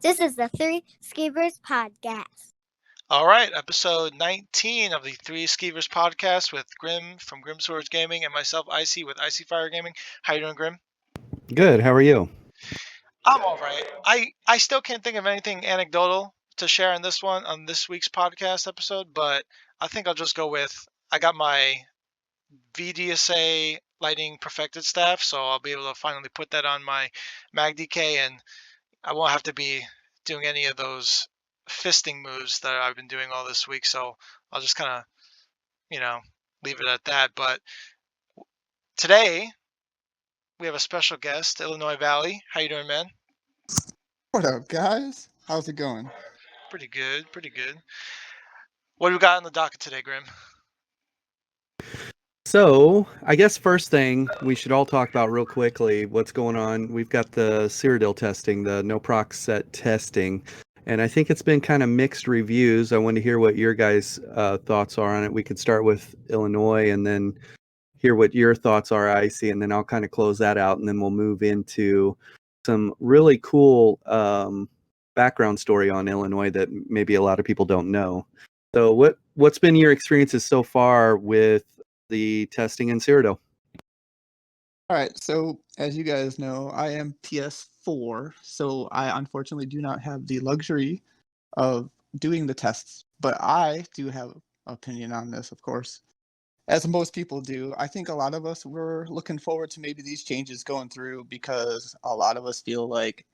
This is the Three Skeevers podcast. All right, episode 19 of the Three Skeevers podcast with Grim from Grim Swords Gaming and myself, Icy, with Icyfire Gaming. How you doing, Grim? Good. How are you? I'm all right. I still can't think of anything anecdotal to share on this week's podcast episode, but I think I'll just go with I got my VDSA lighting perfected staff, so I'll be able to finally put that on my MagDK, and I won't have to be doing any of those fisting moves that I've been doing all this week. So I'll just kind of leave it at that. But today we have a special guest, Illinoisvalley. How you doing, man? What up, guys? How's it going? Pretty good, pretty good. What do we got on the docket today, Grim? So, I guess first thing we should all talk about real quickly what's going on. We've got the Cyrodiil testing, the no proc set testing, and I think it's been kind of mixed reviews. I want to hear what your guys' thoughts are on it. We could start with Illinois and then hear what your thoughts are, Icy, and then I'll kind of close that out, and then we'll move into some really cool background story on Illinois that maybe a lot of people don't know. So what's been your experiences so far with the testing in Cyrodiil? All right, so as you guys know, I am PS4, so I unfortunately do not have the luxury of doing the tests, but I do have an opinion on this, of course. As most people do, I think a lot of us were looking forward to maybe these changes going through because a lot of us feel like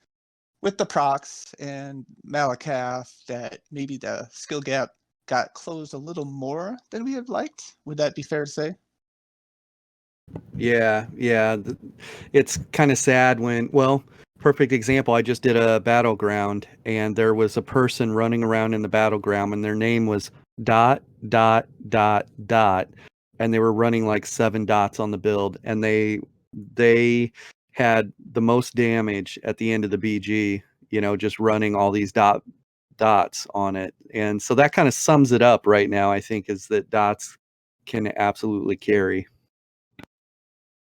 with the procs and Malakath that maybe the skill gap got closed a little more than we have liked. Would that be fair to say? Yeah. It's kind of sad perfect example, I just did a battleground and there was a person running around in the battleground and their name was ... and they were running like 7 dots on the build, and they had the most damage at the end of the BG, just running all these dots on it. And so that kind of sums it up right now, I think, is that dots can absolutely carry.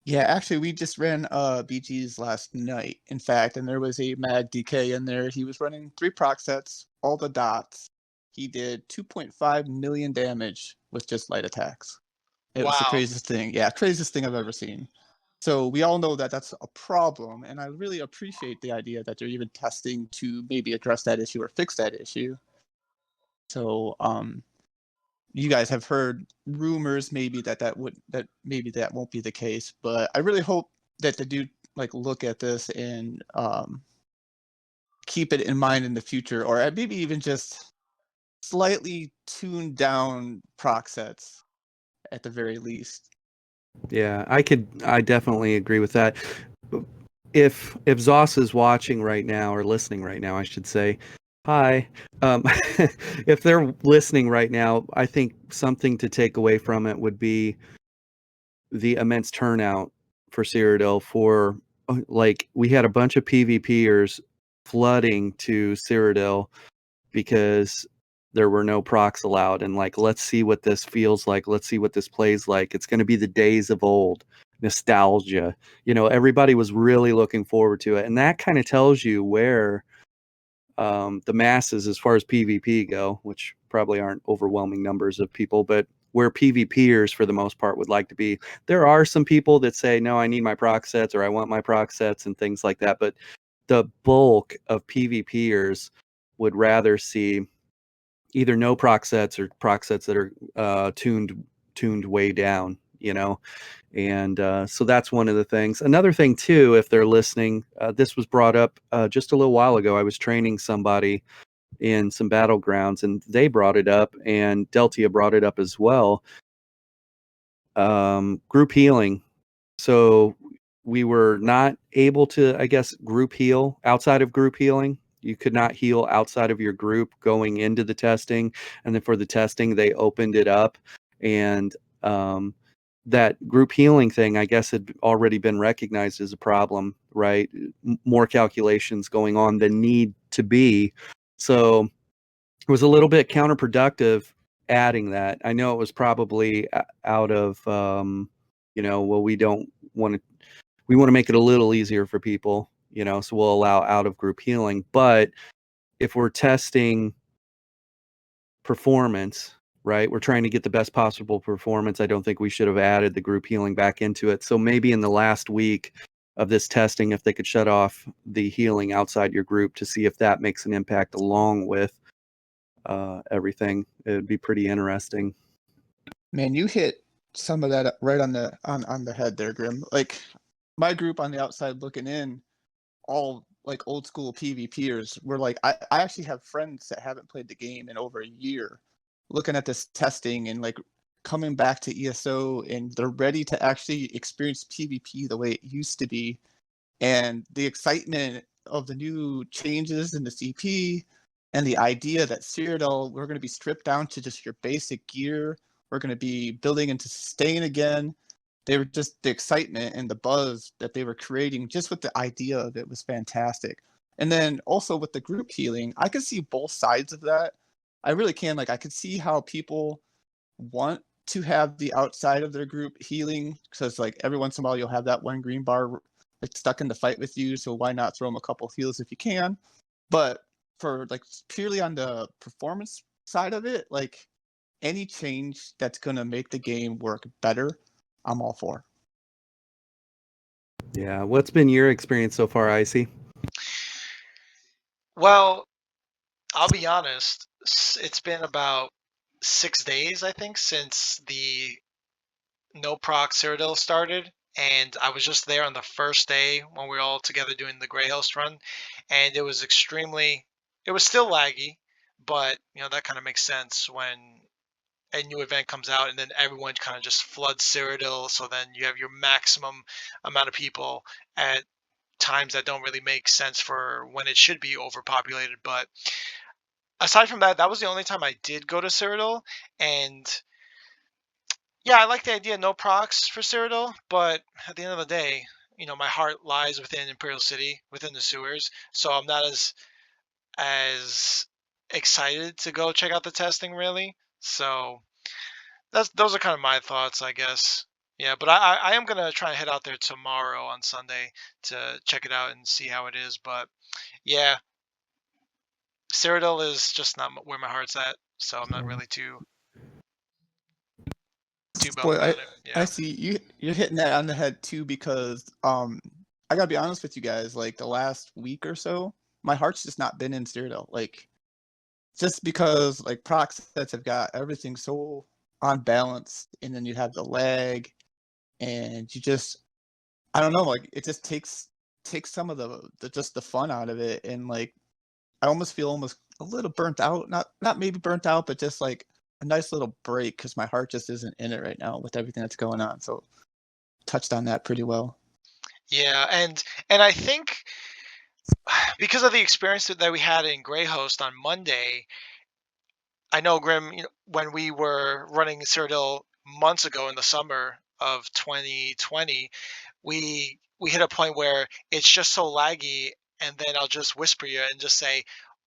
Yeah, actually, we just ran BGs last night, in fact, and there was a Mag DK in there. He was running 3 proc sets, all the dots. He did 2.5 million damage with just light attacks. It was the craziest thing. Yeah, craziest thing I've ever seen. So we all know that that's a problem, and I really appreciate the idea that they're even testing to maybe address that issue or fix that issue. So, you guys have heard rumors maybe that maybe that won't be the case, but I really hope that they do look at this and keep it in mind in the future, or maybe even just slightly tune down proc sets at the very least. Yeah, I definitely agree with that. If Zoss is watching right now, or listening right now, I should say, hi. If they're listening right now, I think something to take away from it would be the immense turnout for Cyrodiil. We had a bunch of PvPers flooding to Cyrodiil because there were no procs allowed, and let's see what this feels like, let's see what this plays like. It's going to be the days of old, nostalgia. Everybody was really looking forward to it, and that kind of tells you where the masses, as far as PvP go, which probably aren't overwhelming numbers of people, but where PvPers for the most part would like to be. There are some people that say, no, I need my proc sets, or I want my proc sets and things like that, but the bulk of PvPers would rather see either no proc sets or proc sets that are tuned way down, and so that's one of the things. Another thing too, if they're listening, this was brought up just a little while ago. I was training somebody in some battlegrounds and they brought it up, and Deltia brought it up as well. Group healing. So we were not able to, I guess, group heal outside of group healing. You could not heal outside of your group going into the testing. And then for the testing, they opened it up. And that group healing thing, I guess, had already been recognized as a problem, right? More calculations going on than need to be. So it was a little bit counterproductive adding that. I know it was probably out of, we want to make it a little easier for people, so we'll allow out of group healing. But if we're testing performance, right? We're trying to get the best possible performance. I don't think we should have added the group healing back into it. So maybe in the last week of this testing, if they could shut off the healing outside your group to see if that makes an impact along with everything, it would be pretty interesting. Man, you hit some of that right on the head there, Grim. Like my group on the outside looking in, all like old school PvPers were like, I actually have friends that haven't played the game in over a year, looking at this testing and like coming back to ESO, and they're ready to actually experience PvP the way it used to be. And the excitement of the new changes in the CP and the idea that Cyrodiil, we're going to be stripped down to just your basic gear. We're going to be building into sustain again. They were just, the excitement and the buzz that they were creating just with the idea of it was fantastic. And then also with the group healing, I could see both sides of that. I really can. Like, I could see how people want to have the outside of their group healing, because like every once in a while you'll have that one green bar like stuck in the fight with you, so why not throw them a couple heals if you can. But for like purely on the performance side of it, like any change that's going to make the game work better, I'm all for. Yeah. What's been your experience so far, Icy? Well, I'll be honest. It's been about 6 days, I think, since the no proc Cyrodiil started, and I was just there on the first day when we were all together doing the Grey Host run, and it was it was still laggy, but that kind of makes sense when a new event comes out and then everyone kind of just floods Cyrodiil, so then you have your maximum amount of people at times that don't really make sense for when it should be overpopulated. But aside from that, that was the only time I did go to Cyrodiil, and yeah, I like the idea, no procs for Cyrodiil, but at the end of the day, my heart lies within Imperial City, within the sewers, so I'm not as excited to go check out the testing really. So those are kind of my thoughts, I guess. Yeah, but I am gonna try and head out there tomorrow on Sunday to check it out and see how it is. But yeah, Cyrodiil is just not where my heart's at, so I'm not really too bummed Boy, about it. I Yeah. see you're hitting that on the head too, because I gotta be honest with you guys, like the last week or so, my heart's just not been in Cyrodiil. Like, just because like proc sets have got everything so unbalanced, and then you have the lag, and you just, I don't know, like it just takes some of the just the fun out of it. And like I almost feel almost a little burnt out, not maybe burnt out, but just like a nice little break, because my heart just isn't in it right now with everything that's going on. So touched on that pretty well. Yeah, and I think because of the experience that we had in Greyhost on Monday, I know, Grim, when we were running Cyrodiil months ago in the summer of 2020, we hit a point where it's just so laggy, and then I'll just whisper you and just say,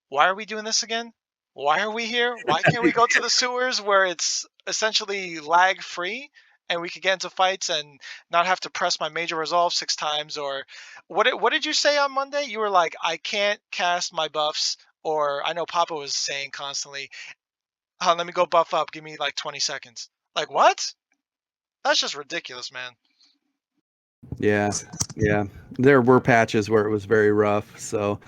"Why are we doing this again? Why are we here? Why can't we go to the sewers where it's essentially lag free and we could get into fights and not have to press my major resolve 6 times?" Or what did you say on Monday? You were like, "I can't cast my buffs," or I know Papa was saying constantly, let me go buff up. Give me like 20 seconds." Like, what? That's just ridiculous, man. Yeah. Yeah. There were patches where it was very rough. So,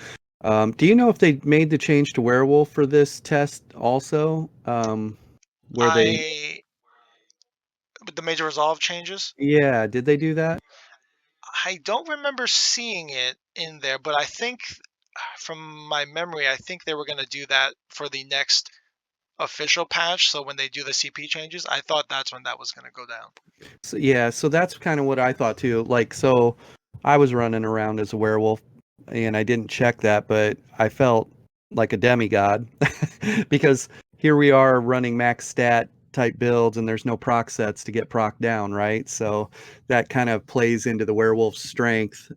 do you know if they made the change to werewolf for this test also? Where they, With the major resolve changes, yeah, did they do that? I don't remember seeing it in there, but I think from my memory, I think they were going to do that for the next official patch. So when they do the CP changes, I thought that's when that was going to go down. So, yeah, so that's kind of what I thought too. Like, so I was running around as a werewolf and I didn't check that, but I felt like a demigod because here we are running max stat type builds and there's no proc sets to get proc down, right? So that kind of plays into the werewolf's strength.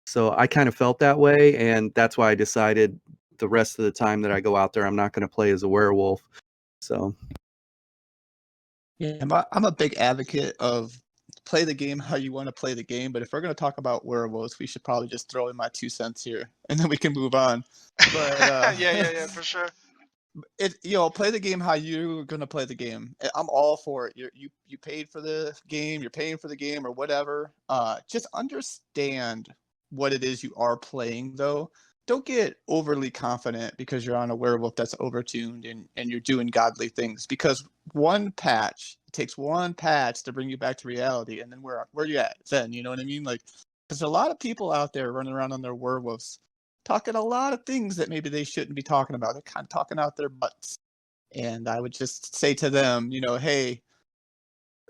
So I kind of felt that way, and that's why I decided the rest of the time that I go out there, I'm not going to play as a werewolf. So Yeah, I'm a big advocate of play the game how you want to play the game. But if we're going to talk about werewolves, we should probably just throw in my 2 cents here, and then we can move on. But yeah, for sure. play the game how you're gonna play the game. I'm all for it. You paid for the game, you're paying for the game or whatever. Just understand what it is you are playing though. Don't get overly confident because you're on a werewolf that's overtuned and you're doing godly things, because it takes one patch to bring you back to reality, and then where you at then, you know what I mean? Like, there's a lot of people out there running around on their werewolves talking a lot of things that maybe they shouldn't be talking about. They're kind of talking out their butts. And I would just say to them, hey,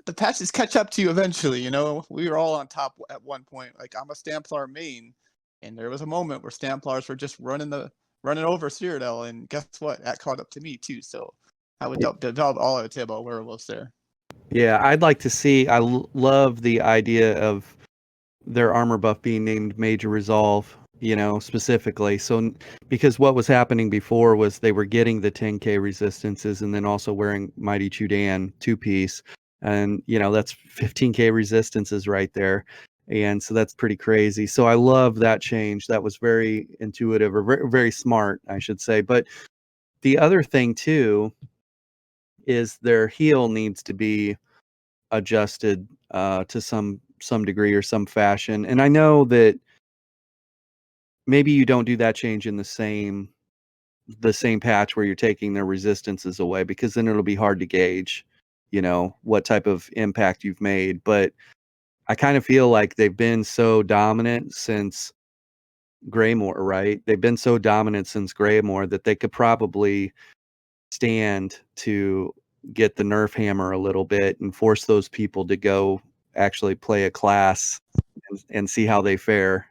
the patches catch up to you eventually. We were all on top at one point. Like, I'm a Stamplar main, and there was a moment where Stamplars were just running over Cyrodiil, and guess what? That caught up to me too. So I would develop all I would say about werewolves there. Yeah, I'd like to see. Love the idea of their armor buff being named Major Resolve, specifically. So, because what was happening before was they were getting the 10k resistances and then also wearing Mighty Chudan 2-piece. And, that's 15k resistances right there. And so that's pretty crazy. So I love that change. That was very intuitive, or very, very smart, I should say. But the other thing, too, is their heal needs to be adjusted to some degree or some fashion. And I know that maybe you don't do that change in the same patch where you're taking their resistances away, because then it'll be hard to gauge, what type of impact you've made. But I kind of feel like they've been so dominant since Greymoor, right? They've been so dominant since Greymoor that they could probably stand to get the nerf hammer a little bit and force those people to go actually play a class and see how they fare,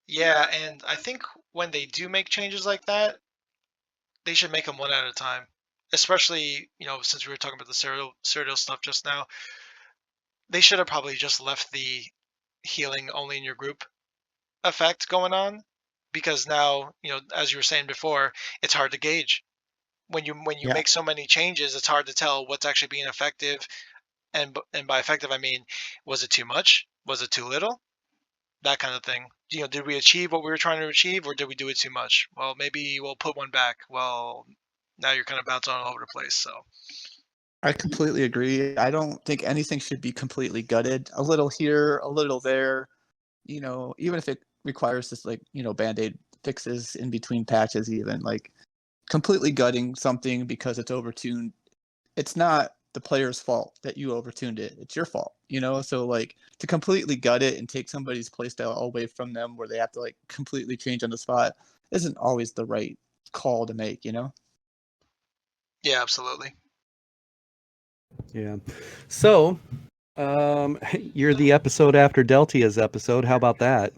Yeah, and I think when they do make changes like that, they should make them one at a time. Especially, since we were talking about the Cyrodiil stuff just now, they should have probably just left the healing only in your group effect going on, because now, as you were saying before, it's hard to gauge. When you make so many changes, it's hard to tell what's actually being effective. And by effective, I mean, was it too much? Was it too little? That kind of thing. Did we achieve what we were trying to achieve, or did we do it too much? Well, maybe we'll put one back. Well, now you're kind of bouncing all over the place. So I completely agree. I don't think anything should be completely gutted. A little here, a little there, even if it requires this, like, Band-Aid fixes in between patches, even like completely gutting something because it's overtuned. It's not the player's fault that you overtuned it. It's your fault, So, like, to completely gut it and take somebody's playstyle away from them where they have to, like, completely change on the spot isn't always the right call to make, yeah, absolutely. Yeah. So, you're the episode after Deltia's episode. How about that?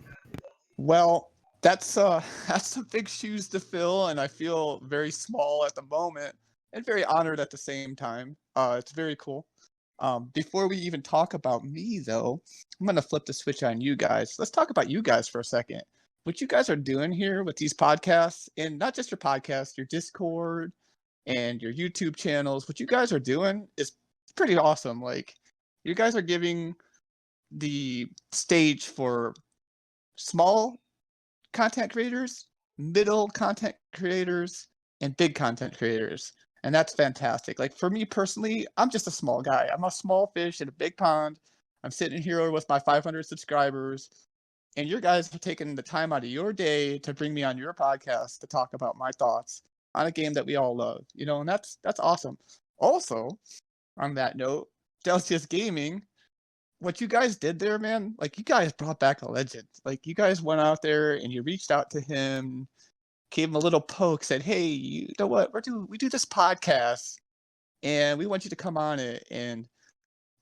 Well, that's some big shoes to fill, and I feel very small at the moment and very honored at the same time. It's very cool. Before we even talk about me, though, I'm gonna flip the switch on you guys. Let's talk about you guys for a second. What you guys are doing here with these podcasts, and not just your podcast, your Discord and your YouTube channels. What you guys are doing is pretty awesome. Like, you guys are giving the stage for small content creators, middle content creators, and big content creators. And that's fantastic. Like, for me personally, I'm just a small guy. I'm a small fish in a big pond. I'm sitting here with my 500 subscribers, and you guys have taken the time out of your day to bring me on your podcast to talk about my thoughts on a game that we all love, and that's awesome. Also, on that note, Delcius Gaming, what you guys did there, man, like, you guys brought back a legend. Like, you guys went out there and you reached out to him, gave him a little poke, said, hey, you know what, we do this podcast and we want you to come on it. And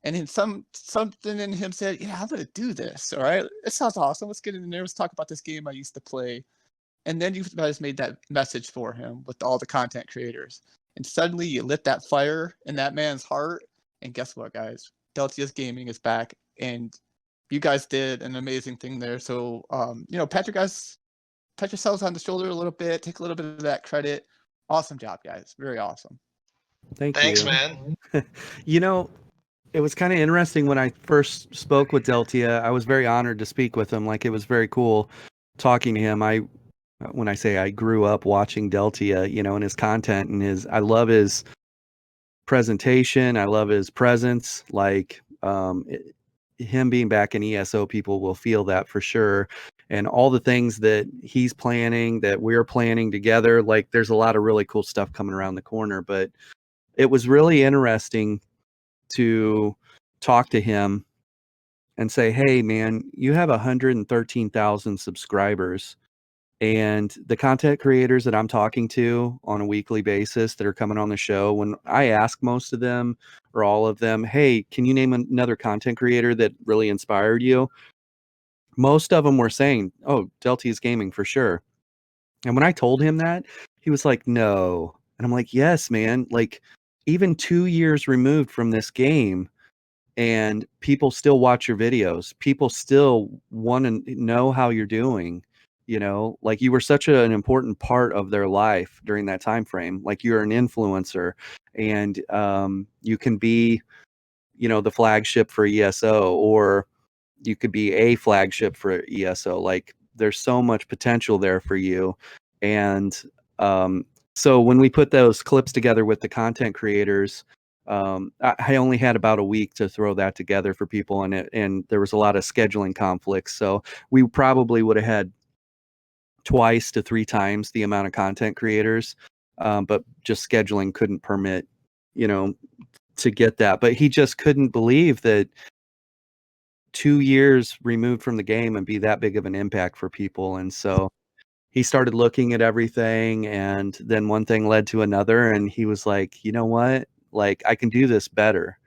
then something in him said, yeah, I'm gonna do this. All right, it sounds awesome. Let's get in there. Let's talk about this game I used to play. And then you guys made that message for him with all the content creators. And suddenly you lit that fire in that man's heart. And guess what, guys? Deltius Gaming is back. And you guys did an amazing thing there. So, pat yourselves on the shoulder a little bit. Take a little bit of that credit. Awesome job, guys. Very awesome. Thanks, man. it was kind of interesting when I first spoke with Deltia. I was very honored to speak with him. Like, it was very cool talking to him. When I say I grew up watching Deltia, you know, and his content and I love his presentation. I love his presence. Like, him being back in ESO, people will feel that for sure. And all the things that he's planning, that we're planning together, like, there's a lot of really cool stuff coming around the corner. But it was really interesting to talk to him and say, hey, man, you have 113,000 subscribers. And the content creators that I'm talking to on a weekly basis that are coming on the show, when I ask most of them or all of them, hey, can you name another content creator that really inspired you? Most of them were saying, oh, Deltia's Gaming for sure. And when I told him that, he was like, no. And I'm like, yes, man. Like, even 2 years removed from this game, and people still watch your videos. People still want to know how you're doing. You know, like, you were such an important part of their life during that time frame. Like, you're an influencer, and you can be, you know, the flagship for ESO, or you could be a flagship for ESO. Like, there's so much potential there for you. And so when we put those clips together with the content creators, I only had about a week to throw that together for people, and there was a lot of scheduling conflicts. So we probably would have had twice to three times the amount of content creators, but just scheduling couldn't permit, you know, to get that. But he just couldn't believe that 2 years removed from the game and be that big of an impact for people. And so he started looking at everything, and then one thing led to another, and he was like, you know what? Like, I can do this better.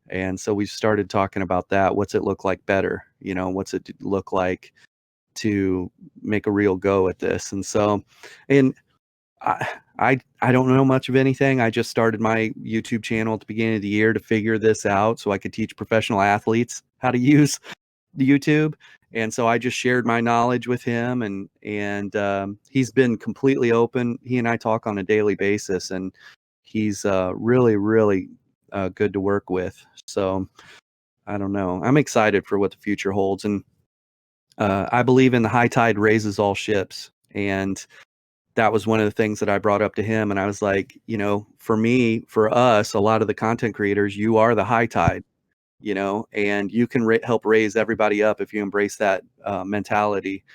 And so we started talking about that. What's it look like better? You know, what's it look like to make a real go at this? And so, and I don't know much of anything. I just started my YouTube channel at the beginning of the year to figure this out so I could teach professional athletes how to use the YouTube. And so I just shared my knowledge with him, and he's been completely open. He and I talk on a daily basis, and he's really, really good to work with. So I don't know. I'm excited for what the future holds, and I believe in the high tide raises all ships. And that was one of the things that I brought up to him. And I was like, you know, for me, for us, a lot of the content creators, you are the high tide, you know, and you can help raise everybody up if you embrace that mentality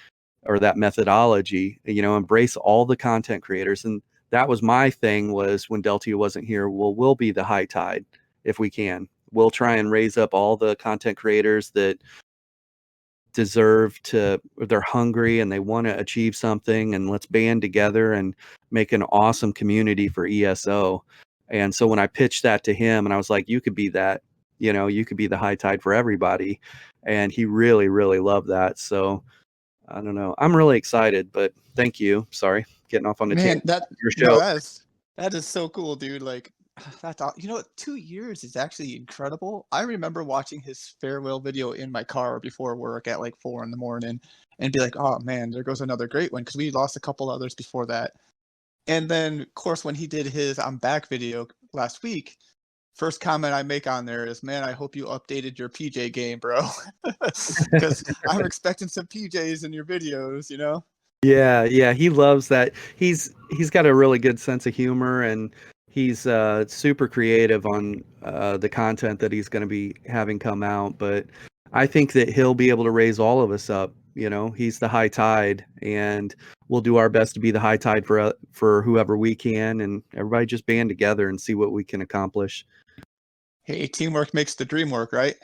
or that methodology, you know, embrace all the content creators. And that was my thing, was when Deltia wasn't here, well, we'll be the high tide if we can. We'll try and raise up all the content creators that deserve to, they're hungry and they want to achieve something, and let's band together and make an awesome community for ESO. And so when I pitched that to him, and I was like, you could be that, you know, you could be the high tide for everybody. And he really, really loved that. So I don't know. I'm really excited, but thank you. Sorry, getting off on the Man, tangent. Your no, show. that is so cool, dude. Like, you know what, 2 years is actually incredible. I remember watching his farewell video in my car before work at like 4 in the morning, and be like, oh man, there goes another great one, because we lost a couple others before that. And then, of course, when he did his I'm back video last week, first comment I make on there is, man, I hope you updated your PJ game, bro. Because I'm expecting some PJs in your videos, you know? Yeah, yeah, he loves that. He's got a really good sense of humor, and he's super creative on the content that he's going to be having come out. But I think that he'll be able to raise all of us up. You know, he's the high tide, and we'll do our best to be the high tide for whoever we can, and everybody just band together and see what we can accomplish. Hey, teamwork makes the dream work, right?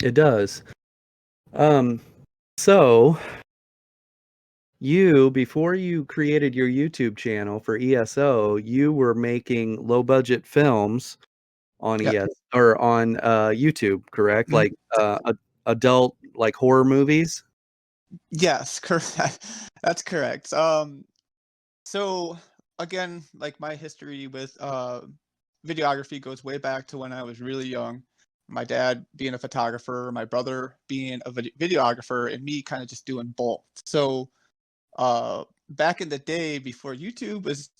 It does. So you, before you created your YouTube channel for ESO, you were making low budget films on Yep. or on YouTube, correct? Mhm. Like adult, like, horror movies. Yes, correct. That's correct. So again, like, my history with videography goes way back to when I was really young. My dad being a photographer, my brother being a videographer, and me kind of just doing both. So back in the day, before YouTube was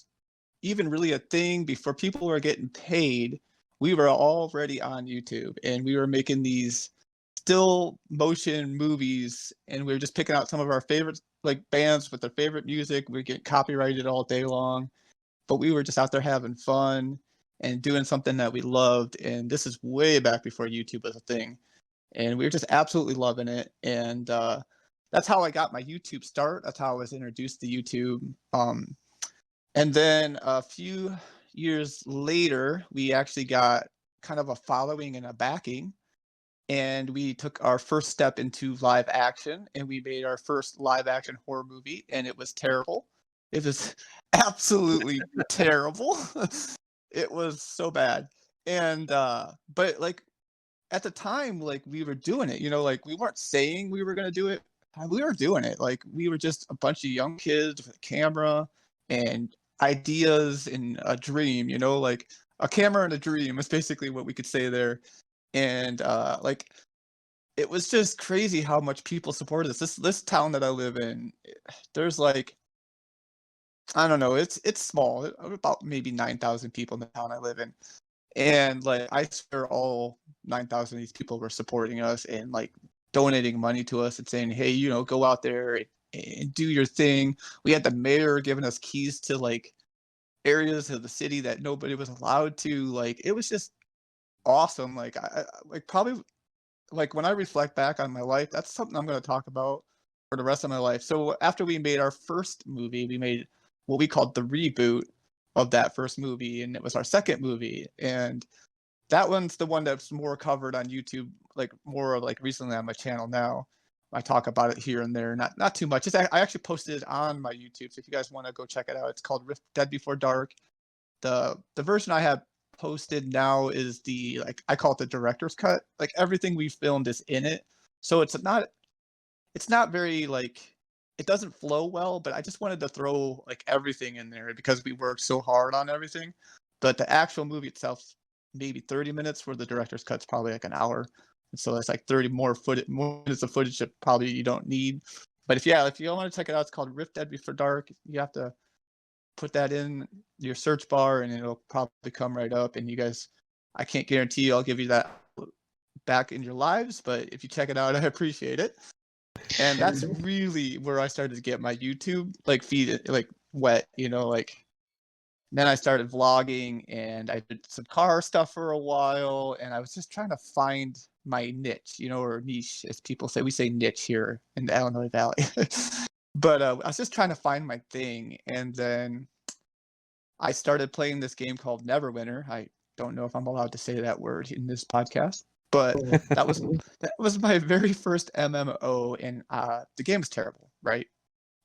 even really a thing, before people were getting paid, we were already on YouTube, and we were making these still motion movies, and we were just picking out some of our favorite like bands with their favorite music. We get copyrighted all day long, but we were just out there having fun and doing something that we loved. And this is way back before YouTube was a thing, and we were just absolutely loving it. And that's how I got my YouTube start. That's how I was introduced to YouTube. And then a few years later, we actually got kind of a following and a backing, and we took our first step into live action, and we made our first live action horror movie, and it was terrible. It was absolutely terrible. It was so bad. And but like at the time, like we were doing it, like we weren't saying we were gonna do it. We were doing it. Like we were just a bunch of young kids with a camera and ideas and a dream, like a camera and a dream is basically what we could say there. And like it was just crazy how much people supported us. This town that I live in, there's like, I don't know, it's small, about maybe 9,000 people in the town I live in. And like I swear all 9,000 of these people were supporting us and like donating money to us and saying, hey, go out there and do your thing. We had the mayor giving us keys to like areas of the city that nobody was allowed to. Like it was just awesome. Like I like probably like when I reflect back on my life, that's something I'm going to talk about for the rest of my life. So after we made our first movie, we made what we called the reboot of that first movie, and it was our second movie. And that one's the one that's more covered on YouTube, like more like recently on my channel now. I talk about it here and there, not too much. I actually posted it on my YouTube, so if you guys want to go check it out, it's called Dead Before Dark. The version I have posted now is the, like, I call it the director's cut. Like everything we filmed is in it, so it's not very like, it doesn't flow well, but I just wanted to throw like everything in there because we worked so hard on everything. But the actual movie itself, maybe 30 minutes, where the director's cut's probably like an hour. And so that's like 30 more minutes of footage that probably you don't need. But if you want to check it out, it's called Rift Dead Before Dark. You have to put that in your search bar and it'll probably come right up. And you guys, I can't guarantee you I'll give you that back in your lives, but if you check it out, I appreciate it. And that's really where I started to get my YouTube like feed like wet, like then I started vlogging and I did some car stuff for a while, and I was just trying to find my niche, or niche, as people say. We say niche here in the Illinois Valley. But I was just trying to find my thing, and then I started playing this game called Neverwinter. I don't know if I'm allowed to say that word in this podcast, but that was my very first MMO, and the game was terrible, right?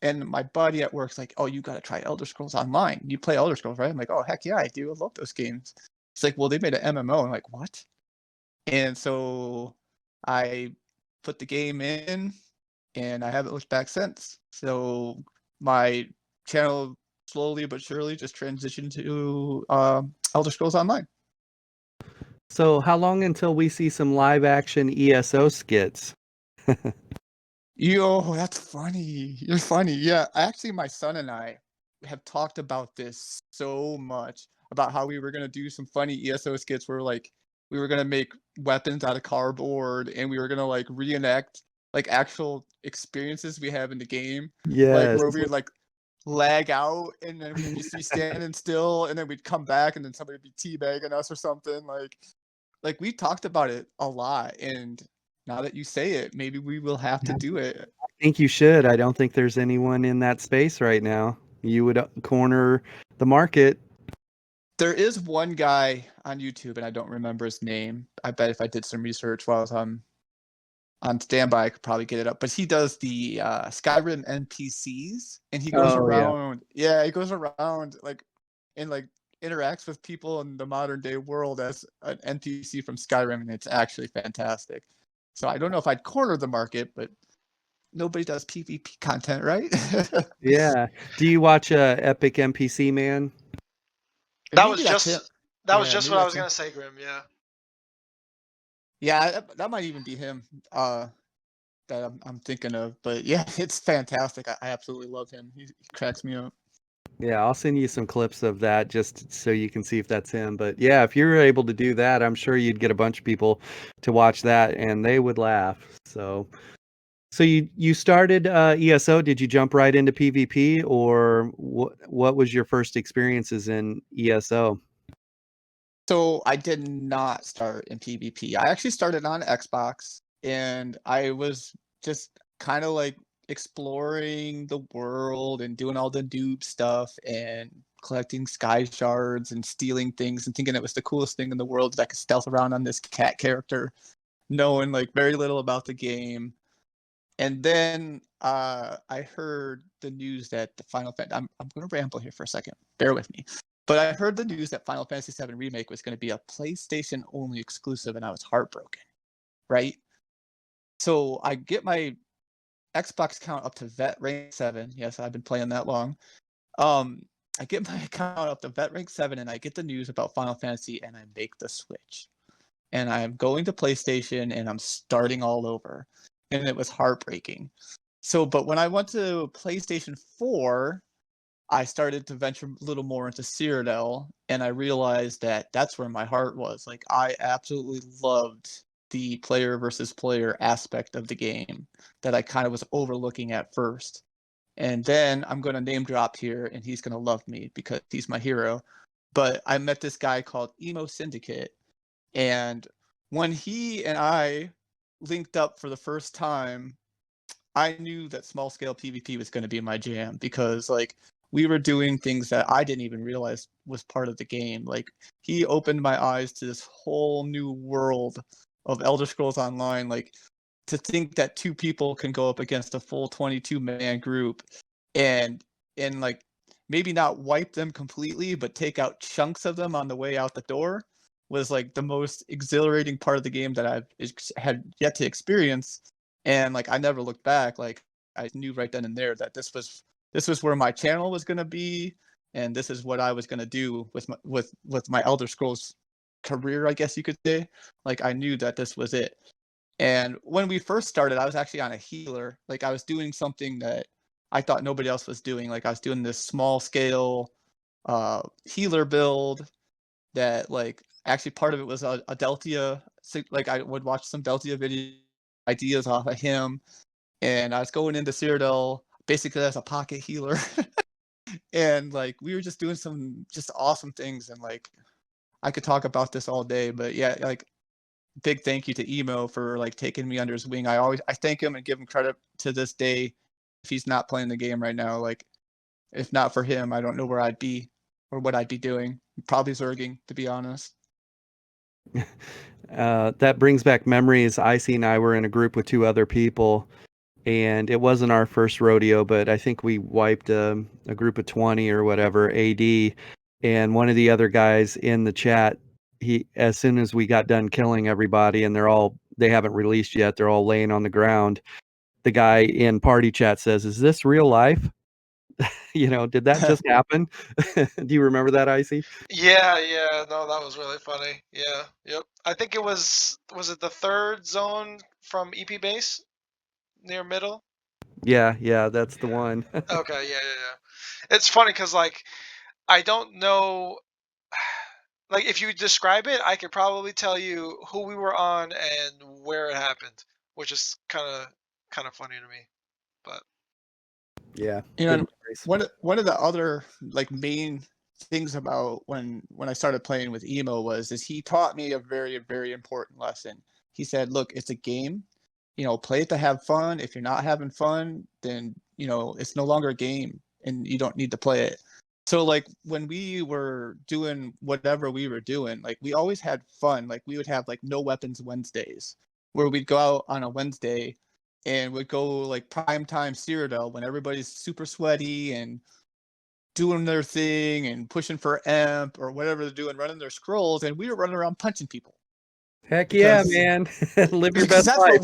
And my buddy at work's like, oh, you got to try Elder Scrolls Online. You play Elder Scrolls, right? I'm like, oh, heck yeah, I do. I love those games. He's like, well, they made an MMO. I'm like, what? And so I put the game in, and I haven't looked back since. So my channel slowly but surely just transitioned to Elder Scrolls Online. So how long until we see some live action ESO skits? Yo, that's funny. You're funny. Yeah, actually, my son and I have talked about this so much, about how we were gonna do some funny ESO skits where like we were gonna make weapons out of cardboard, and we were gonna like reenact like actual experiences we have in the game. Like Yes. where we would like lag out, and then we'd just be standing still, and then we'd come back, and then somebody would be teabagging us or something. Like we talked about it a lot, and now that you say it, maybe we will have to do it. I think you should. I don't think there's anyone in that space right now. You would corner the market. There is one guy on YouTube, and I don't remember his name. I bet if I did some research while I was on standby, I could probably get it up. But he does the Skyrim NPCs, and he goes around. Yeah, he goes around like and like interacts with people in the modern day world as an NPC from Skyrim, and it's actually fantastic. So I don't know if I'd corner the market, but nobody does PvP content, right? Yeah. Do you watch Epic NPC Man? That was Maybe that's just him. that was Yeah, just maybe what I that's was him. gonna say, Grim. Yeah. Yeah, that might even be him that I'm thinking of. But yeah, it's fantastic. I absolutely love him. He cracks me up. Yeah, I'll send you some clips of that just so you can see if that's him. But yeah, if you're able to do that, I'm sure you'd get a bunch of people to watch that and they would laugh. So you started ESO. Did you jump right into PvP, or what was your first experiences in ESO? So I did not start in PvP. I actually started on Xbox, and I was just kind of like exploring the world and doing all the noob stuff and collecting sky shards and stealing things and thinking it was the coolest thing in the world that I could stealth around on this cat character, knowing like very little about the game. And then I heard the news that the Final Fantasy. I'm going to ramble here for a second. Bear with me. But I heard the news that Final Fantasy VII Remake was going to be a PlayStation only exclusive, and I was heartbroken. Right. So I get my Xbox account up to Vet Rank 7. Yes, I've been playing that long. I get my account up to Vet Rank 7, and I get the news about Final Fantasy, and I make the switch. And I'm going to PlayStation, and I'm starting all over. And it was heartbreaking. So, but when I went to PlayStation 4, I started to venture a little more into Cyrodiil, and I realized that that's where my heart was. Like, I absolutely loved the player versus player aspect of the game that I kind of was overlooking at first. And then I'm going to name drop here, and he's going to love me because he's my hero. But I met this guy called Emo Syndicate, and when he and I linked up for the first time, I knew that small scale PvP was going to be my jam because like we were doing things that I didn't even realize was part of the game. Like he opened my eyes to this whole new world of Elder Scrolls Online. Like to think that two people can go up against a full 22-man group and like maybe not wipe them completely, but take out chunks of them on the way out the door was like the most exhilarating part of the game that I've had yet to experience. And like I never looked back. Like I knew right then and there that this was where my channel was going to be, and this is what I was going to do with my Elder Scrolls career, I guess you could say. Like I knew that this was it. And when we first started, I was actually on a healer. Like I was doing something that I thought nobody else was doing. Like I was doing this small scale healer build that like actually part of it was a Deltia. Like I would watch some Deltia video ideas off of him, and I was going into Cyrodiil basically as a pocket healer. And like we were just doing some just awesome things, and like I could talk about this all day, but yeah, like big thank you to Emo for like taking me under his wing. I thank him and give him credit to this day if he's not playing the game right now. Like if not for him, I don't know where I'd be or what I'd be doing. Probably zerging, to be honest. That brings back memories. Icy and I were in a group with two other people, and it wasn't our first rodeo, but I think we wiped a group of 20 or whatever AD. And one of the other guys in the chat, as soon as we got done killing everybody, and they haven't released yet, they're all laying on the ground. The guy in party chat says, "Is this real life?" Did that just happen? Do you remember that, Icy? Yeah, no, that was really funny. Yeah, yep. I think it was it the third zone from EP base near middle? Yeah, that's the one. Okay, yeah. It's funny because like I don't know, like if you describe it, I could probably tell you who we were on and where it happened, which is kind of funny to me. But Yeah. You know, good memories. one of the other like main things about when I started playing with Emo is he taught me a very, very important lesson. He said, look, it's a game, play it to have fun. If you're not having fun, then it's no longer a game and you don't need to play it. So like when we were doing whatever we were doing, like we always had fun. Like we would have like no weapons Wednesdays where we'd go out on a Wednesday and would go like prime time Cyrodiil when everybody's super sweaty and doing their thing and pushing for amp or whatever they're doing, running their scrolls, and we were running around punching people. Heck yeah, Because man. Live your because best life.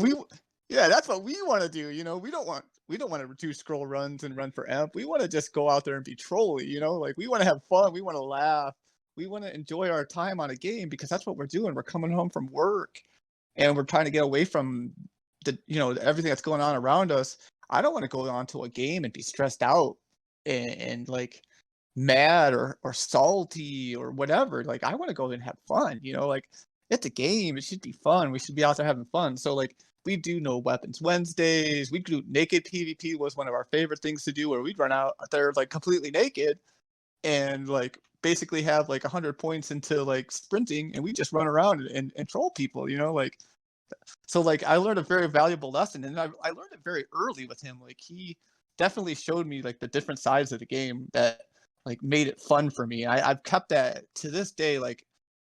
that's what we want to do. We don't want to do scroll runs and run for amp. We want to just go out there and be trolly. Like we want to have fun. We want to laugh. We want to enjoy our time on a game because that's what we're doing. We're coming home from work and we're trying to get away from everything that's going on around us. I don't want to go on to a game and be stressed out and like mad or salty or whatever. Like, I want to go and have fun, like it's a game. It should be fun. We should be out there having fun. So like we do No Weapons Wednesdays. We do naked PvP was one of our favorite things to do, where we'd run out there like completely naked and like basically have like 100 points into like sprinting, and we just run around and troll people, like. So like I learned a very valuable lesson, and I learned it very early with him. Like he definitely showed me like the different sides of the game that like made it fun for me. I've kept that to this day. Like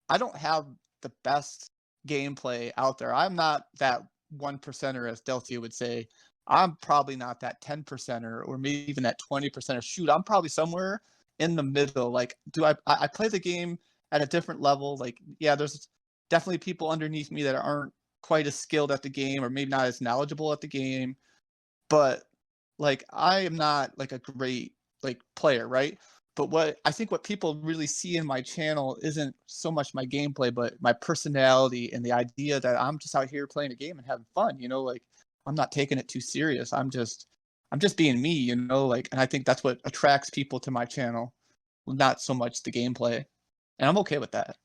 I don't have the best gameplay out there. I'm not that 1%er, as Delcia would say. I'm probably not that 10%er or maybe even that 20%er. Shoot, I'm probably somewhere in the middle. Like, do I play the game at a different level? Like, yeah, there's definitely people underneath me that aren't quite as skilled at the game or maybe not as knowledgeable at the game, but like I am not like a great like player, right? But what people really see in my channel isn't so much my gameplay, but my personality and the idea that I'm just out here playing a game and having fun, like I'm not taking it too serious. I'm just being me, like, and I think that's what attracts people to my channel, not so much the gameplay. And I'm okay with that.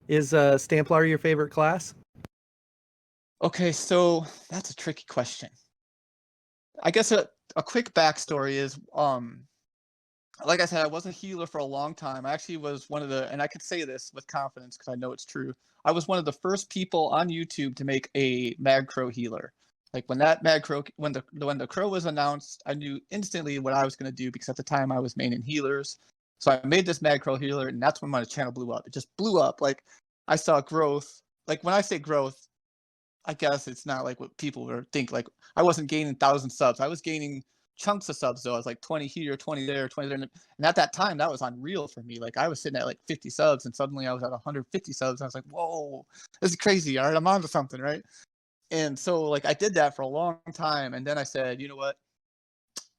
Is Stamplar your favorite class? Okay, so that's a tricky question. I guess a quick backstory is, like I said, I was a healer for a long time. I actually was one of the, and I can say this with confidence because I know it's true, I was one of the first people on YouTube to make a Mad Crow healer. Like when that Mad Crow, when the Crow was announced, I knew instantly what I was going to do because at the time I was maining healers. So I made this Mad Crow healer, and that's when my channel blew up. It just blew up. Like I saw growth. Like when I say growth, I guess it's not like what people would think. Like I wasn't gaining 1,000 subs. I was gaining chunks of subs though. I was like 20 here, 20 there, 20 there. And at that time, that was unreal for me. Like I was sitting at like 50 subs, and suddenly I was at 150 subs. And I was like, whoa, this is crazy. All right, I'm on to something, right? And so like I did that for a long time. And then I said, you know what?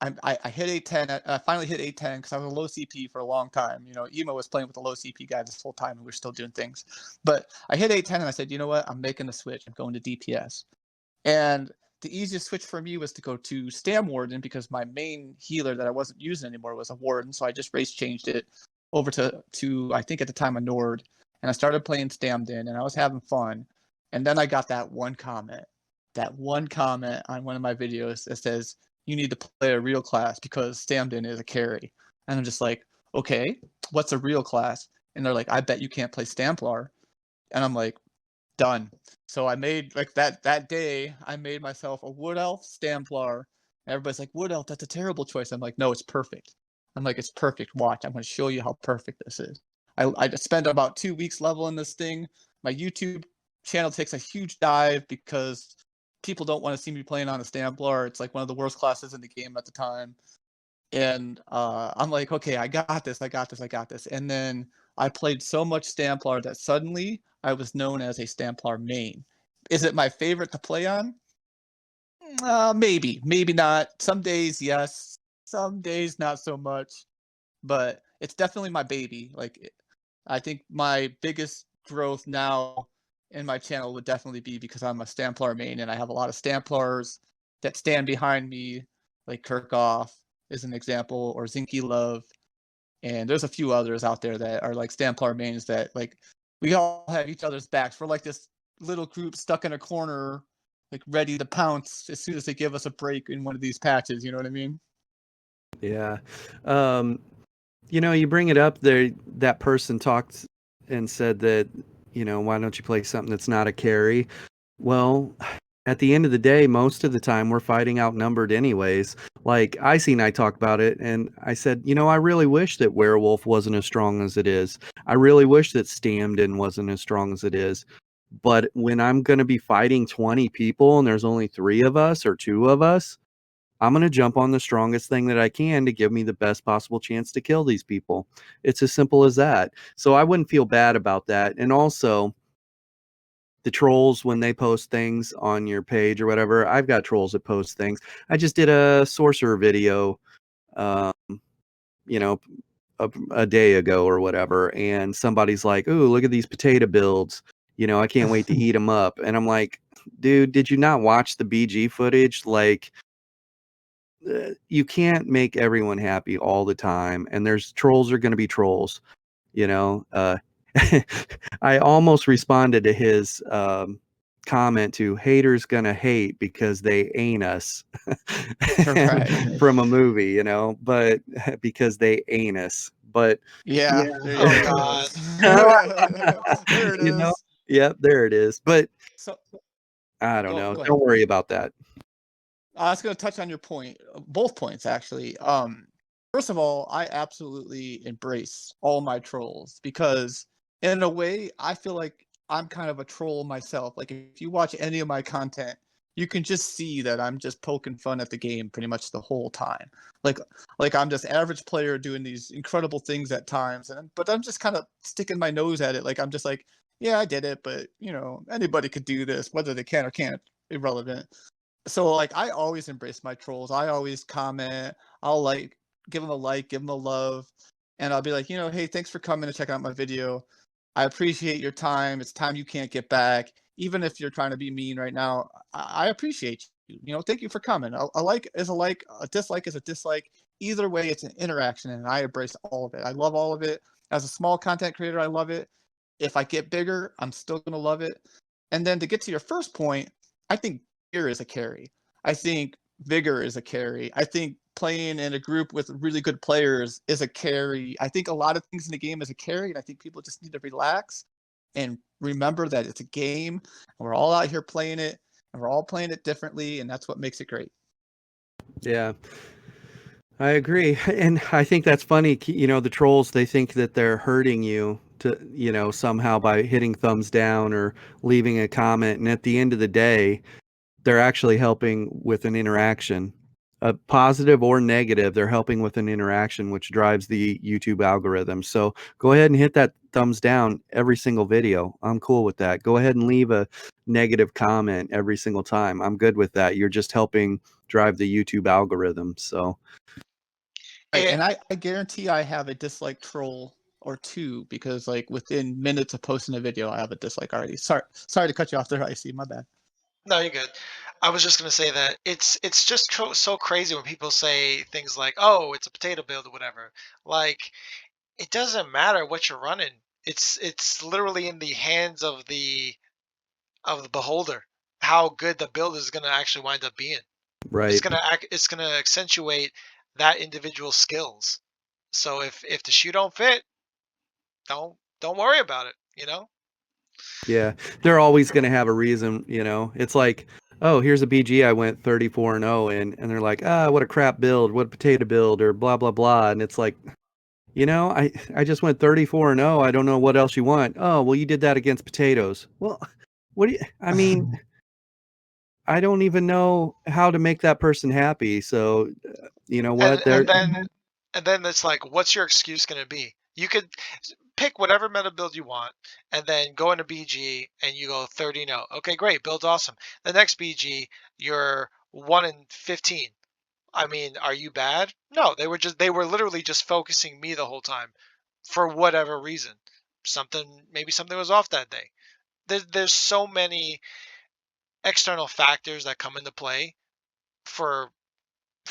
I hit 810. I finally hit 810 because I was a low CP for a long time. Emo was playing with a low CP guy this whole time, and we are still doing things. But I hit 810, and I said, you know what? I'm making the switch. I'm going to DPS. And the easiest switch for me was to go to Stam Warden because my main healer that I wasn't using anymore was a Warden. So I just race changed it over to I think at the time a Nord, and I started playing Stammed in, and I was having fun. And then I got that one comment on one of my videos that says, you need to play a real class because Stamden is a carry. And I'm just like, okay, what's a real class? And they're like, I bet you can't play Stamplar. And I'm like, done. So I made like that day, I made myself a Wood Elf Stamplar. Everybody's like, Wood Elf, that's a terrible choice. I'm like, no, it's perfect. I'm like, it's perfect. Watch, I'm going to show you how perfect this is. I spent about 2 weeks leveling this thing. My YouTube channel takes a huge dive because people don't want to see me playing on a Stamplar. It's like one of the worst classes in the game at the time. And I'm like, okay, I got this. And then I played so much Stamplar that suddenly I was known as a Stamplar main. Is it my favorite to play on? Maybe not. Some days, yes. Some days, not so much. But it's definitely my baby. Like, I think my biggest growth now in my channel would definitely be because I'm a Stamplar main, and I have a lot of Stamplars that stand behind me, like Kirchhoff is an example, or Zinky Love, and there's a few others out there that are like Stamplar mains that like we all have each other's backs. We're like this little group stuck in a corner, like ready to pounce as soon as they give us a break in one of these patches. You know what I mean? Yeah. You bring it up there. That person talked and said that, why don't you play something that's not a carry? Well, at the end of the day, most of the time we're fighting outnumbered anyways. Like Icy and I talked about it, and I said, I really wish that Werewolf wasn't as strong as it is. I really wish that Stamden wasn't as strong as it is. But when I'm going to be fighting 20 people and there's only 3 of us or 2 of us, I'm going to jump on the strongest thing that I can to give me the best possible chance to kill these people. It's as simple as that. So I wouldn't feel bad about that. And also, the trolls, when they post things on your page or whatever, I've got trolls that post things. I just did a sorcerer video, a day ago or whatever, and somebody's like, "Ooh, look at these potato builds. I can't wait to eat them up." And I'm like, dude, did you not watch the BG footage? Like, you can't make everyone happy all the time, and there's trolls are going to be trolls, you know. I almost responded to his comment to haters gonna hate because they ain't us Right. from a movie, you know, but because they ain't us. But Yeah, yeah, there Oh you God. go. There it you know, is. yep, there it is. But So I don't go know. go ahead. Don't worry about that. I was going to touch on your point, both points actually. First of all, I absolutely embrace all my trolls because, in a way, I feel like I'm kind of a troll myself. Like if you watch any of my content, you can just see that I'm just poking fun at the game pretty much the whole time. Like, like I'm just average player doing these incredible things at times, but I'm just kind of sticking my nose at it. Like I'm just like, yeah, I did it, but anybody could do this, whether they can or can't, irrelevant. So like I always embrace my trolls. I always comment. I'll give them a like, give them a love, and I'll be like, hey, thanks for coming and checking out my video. I appreciate your time. It's time you can't get back. Even if you're trying to be mean right now, I appreciate you. Thank you for coming. A like is a like, a dislike is a dislike. Either way, it's an interaction, and I embrace all of it. I love all of it. As a small content creator, I love it. If I get bigger, I'm still gonna love it. And then to get to your first point, I think fear is a carry. I think vigor is a carry. I think playing in a group with really good players is a carry. I think a lot of things in the game is a carry, and I think people just need to relax and remember that it's a game, and we're all out here playing it, and we're all playing it differently, and that's what makes it great. Yeah, I agree. And I think that's funny. The trolls, they think that they're hurting you somehow by hitting thumbs down or leaving a comment. And at the end of the day, they're actually helping with an interaction, positive or negative. They're helping with an interaction, which drives the YouTube algorithm. So go ahead and hit that thumbs down every single video. I'm cool with that. Go ahead and leave a negative comment every single time. I'm good with that. You're just helping drive the YouTube algorithm. So Right, It, and I guarantee I have a dislike troll or two because like within minutes of posting a video, I have a dislike already. Sorry to cut you off there, Icy. My bad. no, you're good. I was just gonna say that it's just so crazy when people say things like, "Oh, it's a potato build" or whatever. Like, it doesn't matter what you're running. It's literally in the hands of the beholder how good the build is gonna actually wind up being. right. It's gonna accentuate that individual's skills. So if the shoe don't fit, don't worry about it. You know. Yeah, they're always going to have a reason, It's like, oh, here's a BG I went 34-0 in, and they're like, what a crap build, what a potato build, or blah blah blah, and it's like, I just went 34-0. I don't know what else you want. Oh, well, you did that against potatoes. Well, what do you? I mean, I don't even know how to make that person happy. So, you know And what? and They're then it's like, what's your excuse gonna be? You could pick whatever meta build you want, and then go into BG and you go 30-0. Okay, great, build's awesome. The next BG, you're 1-15. I mean, are you bad? No, they were literally just focusing me the whole time for whatever reason. Maybe something was off that day. There's so many external factors that come into play for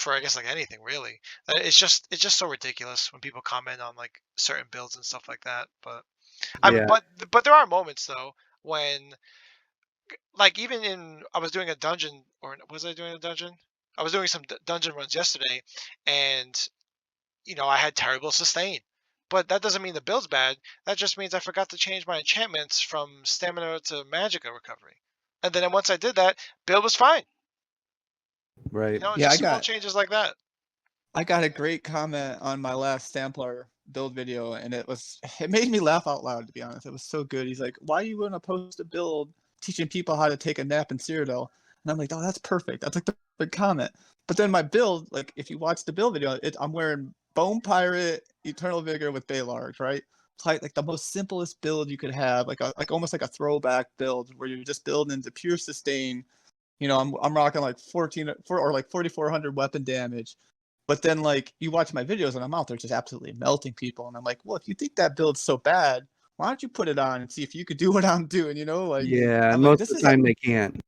I guess like anything really. It's just so ridiculous when people comment on like certain builds and stuff like that. But yeah, but there are moments though when like even in I was doing a dungeon, or was I doing a dungeon? I was doing some dungeon runs yesterday, and I had terrible sustain. But that doesn't mean the build's bad. That just means I forgot to change my enchantments from stamina to magicka recovery. And then once I did that, build was fine. right. Yeah, Just small changes like that. I got a great comment on my last Sampler build video, and it made me laugh out loud, to be honest. It was so good. He's like, "Why are you going to post a build teaching people how to take a nap in Cyrodiil?" And I'm like, "Oh, that's perfect. That's like the perfect comment." But then my build, like if you watch the build video, I'm wearing Bone Pirate, Eternal Vigor with Baylarge, right? It's like the most simplest build you could have, like almost like a throwback build where you're just building into pure sustain. I'm rocking like 4,400 weapon damage. But then like you watch my videos and I'm out there just absolutely melting people, and I'm like, well, if you think that build's so bad, why don't you put it on and see if you could do what I'm doing? Like Yeah, and I'm like, most this of the is time they can't.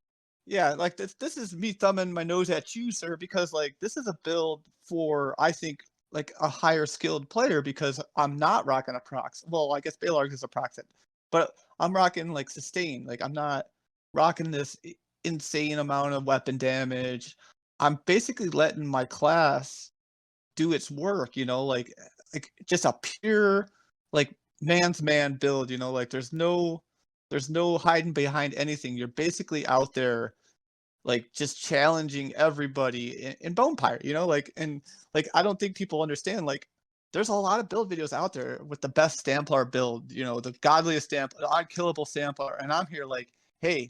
Yeah, like this is me thumbing my nose at you, sir, because like this is a build for I think like a higher skilled player because I'm not rocking a prox. Well, I guess Baylor is a prox, but I'm rocking like sustain. Like I'm not rocking this insane amount of weapon damage. I'm basically letting my class do its work, like just a pure like man's man build, like there's no hiding behind anything. You're basically out there like just challenging everybody in Bone Pirate, and like I don't think people understand like there's a lot of build videos out there with the best Stamplar build, the godliest stamp, unkillable Stamplar, and I'm here like, hey,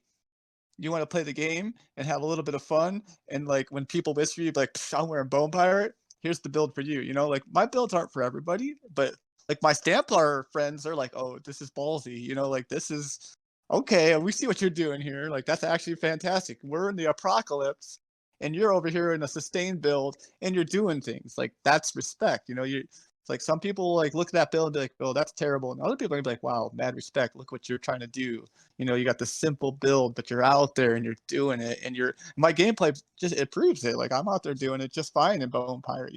you want to play the game and have a little bit of fun, and like when people whisper you like, I'm wearing Bone Pirate, here's the build for you. Like my builds aren't for everybody, but like my Stamplar friends are like, oh, this is ballsy, like this is okay, we see what you're doing here. Like that's actually fantastic. We're in the apocalypse and you're over here in a sustained build and you're doing things. Like that's respect. It's like some people like look at that build and be like, oh, that's terrible. And other people are gonna be like, wow, mad respect. Look what you're trying to do. You got the simple build, but you're out there and you're doing it. And my gameplay just it proves it. Like I'm out there doing it just fine in Bone Pirate,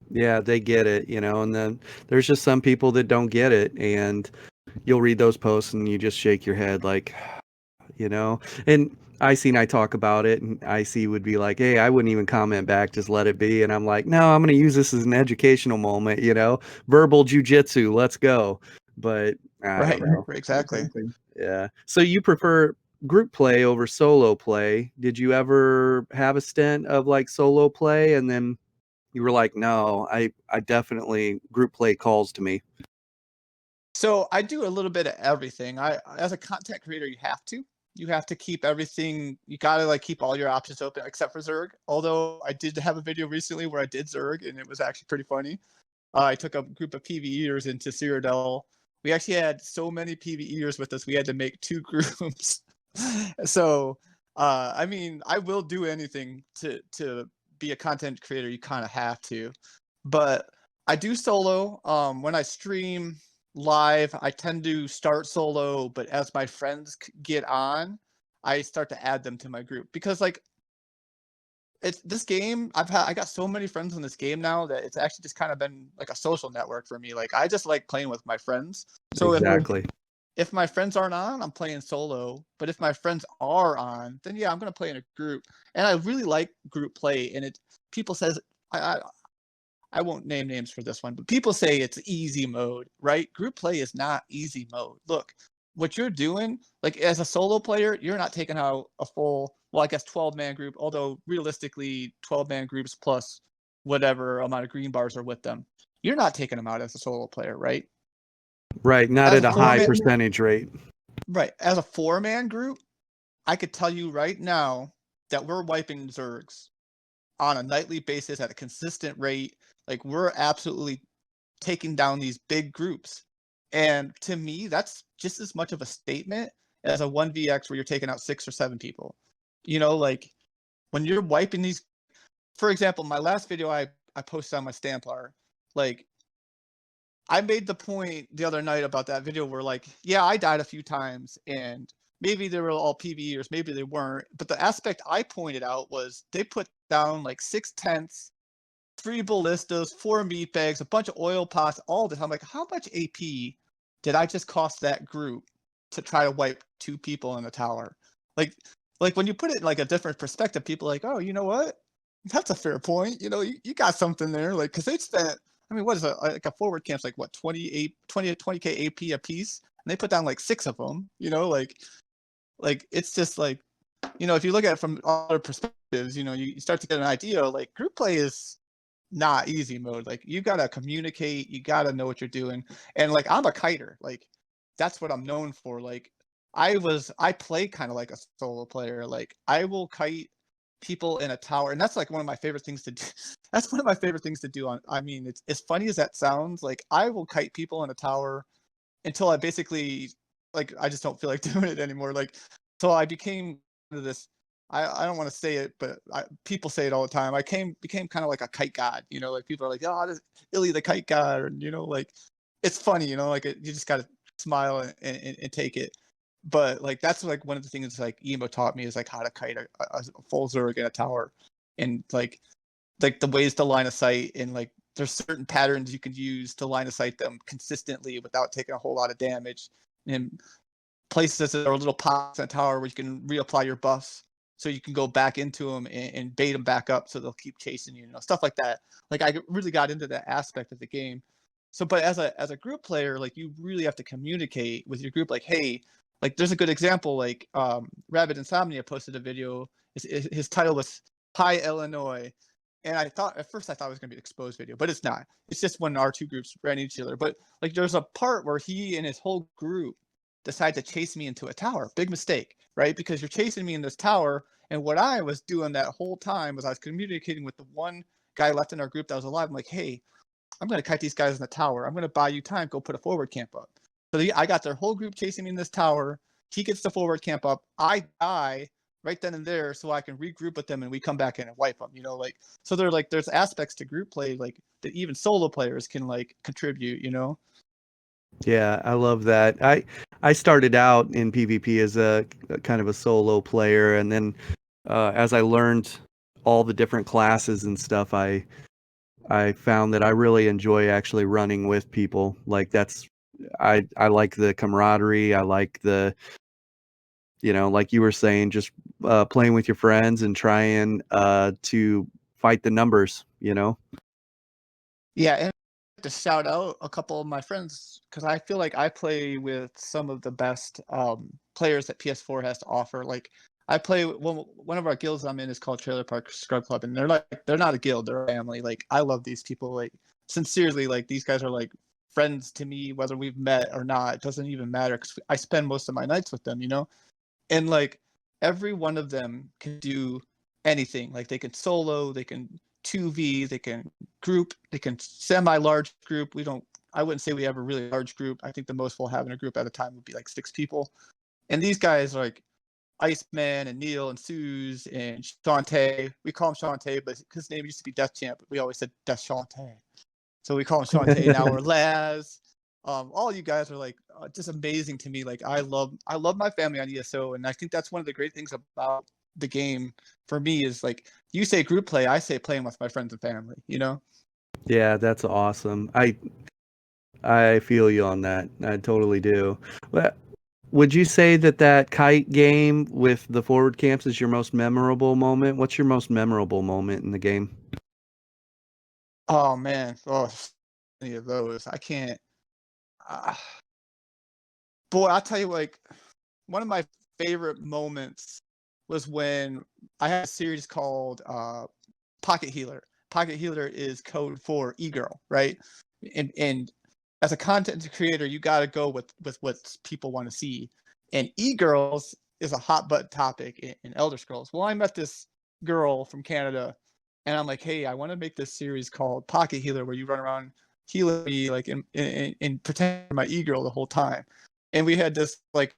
Yeah, they get it, and then there's just some people that don't get it, and you'll read those posts and you just shake your head like, and Icy and I talk about it, and Icy would be like, hey, I wouldn't even comment back, just let it be. And I'm like, no, I'm going to use this as an educational moment, verbal jujitsu, let's go. But I Right, don't know. exactly. Yeah. So you prefer group play over solo play. Did you ever have a stint of like solo play and then you were like, no, I definitely group play calls to me? So I do a little bit of everything. As a content creator, you have to. You have to keep everything. You gotta like keep all your options open except for Zerg. Although I did have a video recently where I did Zerg and it was actually pretty funny. I took a group of PvEers into Cyrodiil. We actually had so many PvEers with us, we had to make 2 groups. So, I mean, I will do anything to be a content creator. You kind of have to, but I do solo. When I stream live, I tend to start solo, but as my friends get on, I start to add them to my group because like it's this game I got so many friends in this game now that it's actually just kind of been like a social network for me. Like I just like playing with my friends. So Exactly. if my friends aren't on, I'm playing solo. But if my friends are on, then yeah, I'm gonna play in a group. And I really like group play. And people says I won't name names for this one, but people say it's easy mode, right? Group play is not easy mode. Look, what you're doing, like as a solo player, you're not taking out a full, well, I guess 12-man group, although realistically 12-man groups plus whatever amount of green bars are with them. You're not taking them out as a solo player, right? Right. Not As at a a high 4-man percentage rate. right. As a 4-man group, I could tell you right now that we're wiping Zergs on a nightly basis at a consistent rate. Like we're absolutely taking down these big groups. And to me, that's just as much of a statement as a 1vx where you're taking out 6 or 7 people. Like when you're wiping these, for example, my last video I posted on my Stamplar, like I made the point the other night about that video where like, yeah, I died a few times and maybe they were all PvEers, maybe they weren't. But the aspect I pointed out was they put down like 6 tents, 3 ballistas, 4 meat bags, a bunch of oil pots, all this. I'm like, how much AP did I just cost that group to try to wipe 2 people in the tower? Like when you put it in like a different perspective, people are like, oh, you know what? That's a fair point. You got something there. Like, cause they spent, I mean, what is it? Like a forward camp's like what, 20 to 20K AP a piece? And they put down like 6 of them, like it's just like, if you look at it from other perspectives, you start to get an idea like group play is not easy mode. Like you gotta communicate, you gotta know what you're doing. And like I'm a kiter, like that's what I'm known for. Like I play kind of like a solo player. Like I will kite people in a tower, and that's like one of my favorite things to do. That's one of my favorite things to do on, I mean, it's as funny as that sounds, like I will kite people in a tower until I basically like I just don't feel like doing it anymore. Like so I became this, I don't want to say it, but people say it all the time. I became kind of like a kite god, like people are like, oh, this Illy the kite god, or like it's funny, like you just gotta smile and take it. But like that's like one of the things like Emo taught me is like how to kite a full Zerg in a tower, and like the ways to line of sight, and like there's certain patterns you can use to line of sight them consistently without taking a whole lot of damage, and places that are little pockets in a tower where you can reapply your buffs so you can go back into them and bait them back up so they'll keep chasing you, stuff like that. Like I really got into that aspect of the game. So, but as a group player, like you really have to communicate with your group. Like, hey, like there's a good example. Like Rabbit Insomnia posted a video. His title was "Hi Illinois," and at first I thought it was gonna be an exposed video, but it's not. It's just when our two groups ran each other. But like there's a part where he and his whole group decide to chase me into a tower. Big mistake, right? Because you're chasing me in this tower, and what I was doing that whole time was I was communicating with the one guy left in our group that was alive. I'm like, hey, I'm going to kite these guys in the tower. I'm going to buy you time. Go put a forward camp up. So I got their whole group chasing me in this tower. He gets the forward camp up. I die right then and there, so I can regroup with them and we come back in and wipe them. Like so. They're like there's aspects to group play like that even solo players can like contribute. Yeah, I love that. I started out in PvP as a kind of a solo player, and then as I learned all the different classes and stuff, I found that I really enjoy actually running with people. Like I like the camaraderie. I like the, like you were saying, just playing with your friends and trying to fight the numbers, Yeah, and to shout out a couple of my friends because I feel like I play with some of the best players that PS4 has to offer. Like I play one of our guilds I'm in is called Trailer Park Scrub Club, and they're not a guild, they're a family. Like I love these people. Like sincerely, like these guys are like friends to me, whether we've met or not. It doesn't even matter because I spend most of my nights with them. And like every one of them can do anything. Like they can solo, they can 2v, they can group, they can semi-large group. I wouldn't say we have a really large group. I think the most we'll have in a group at a time would be like 6 people. And these guys are like Iceman and Neil and Suze and Shantae. We call him Shantae, but his name used to be Death Champ. But we always said Death Shantae. So we call him Shantae now, or Laz. All you guys are like just amazing to me. Like I love my family on ESO, and I think that's one of the great things about the game for me is like you say group play, I say playing with my friends and family. Yeah, that's awesome. I feel you on that. I totally do. But would you say that kite game with the forward camps is your most memorable moment? What's your most memorable moment in the game? Oh man, any of those I can't. Boy, I'll tell you, like one of my favorite moments was when I had a series called Pocket Healer. Pocket Healer is code for e-girl, right? And as a content creator, you got to go with what people want to see. And e-girls is a hot button topic in Elder Scrolls. Well, I met this girl from Canada, and I'm like, hey, I want to make this series called Pocket Healer, where you run around healing me, like and pretend my e-girl the whole time. And we had this like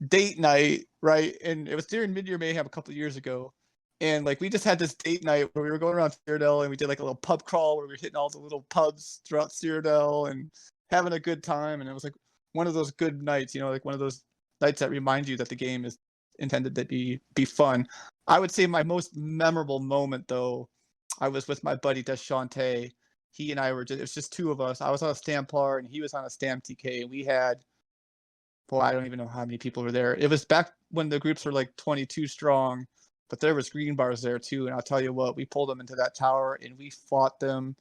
date night, right? And it was during Mid-Year Mayhem a couple of years ago. And like we just had this date night where we were going around Cyrodiil and we did like a little pub crawl where we were hitting all the little pubs throughout Cyrodiil and having a good time. And it was like one of those good nights, like one of those nights that remind you that the game is intended to be fun. I would say my most memorable moment though, I was with my buddy Deshante. He and I were it was just 2 of us. I was on a Stampar and he was on a Stamp TK. And we had I don't even know how many people were there. It was back when the groups were like 22 strong, but there was green bars there too. And I'll tell you what, we pulled them into that tower and we fought them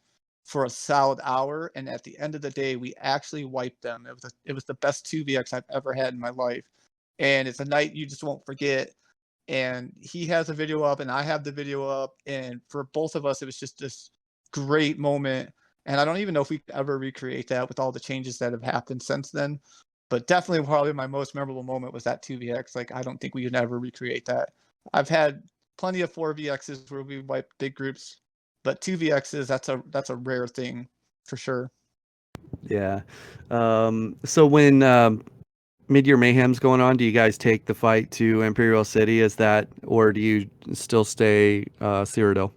for a solid hour. And at the end of the day, we actually wiped them. It was the best 2VX I've ever had in my life. And it's a night you just won't forget. And he has a video up and I have the video up. And for both of us, it was just this great moment. And I don't even know if we could ever recreate that with all the changes that have happened since then. But definitely probably my most memorable moment was that 2VX. Like, I don't think we could ever recreate that. I've had plenty of 4VXs where we wiped big groups, but 2VXs, that's a rare thing for sure. Yeah. So when Mid-Year Mayhem's going on, do you guys take the fight to Imperial City? Or do you still stay Cyrodiil?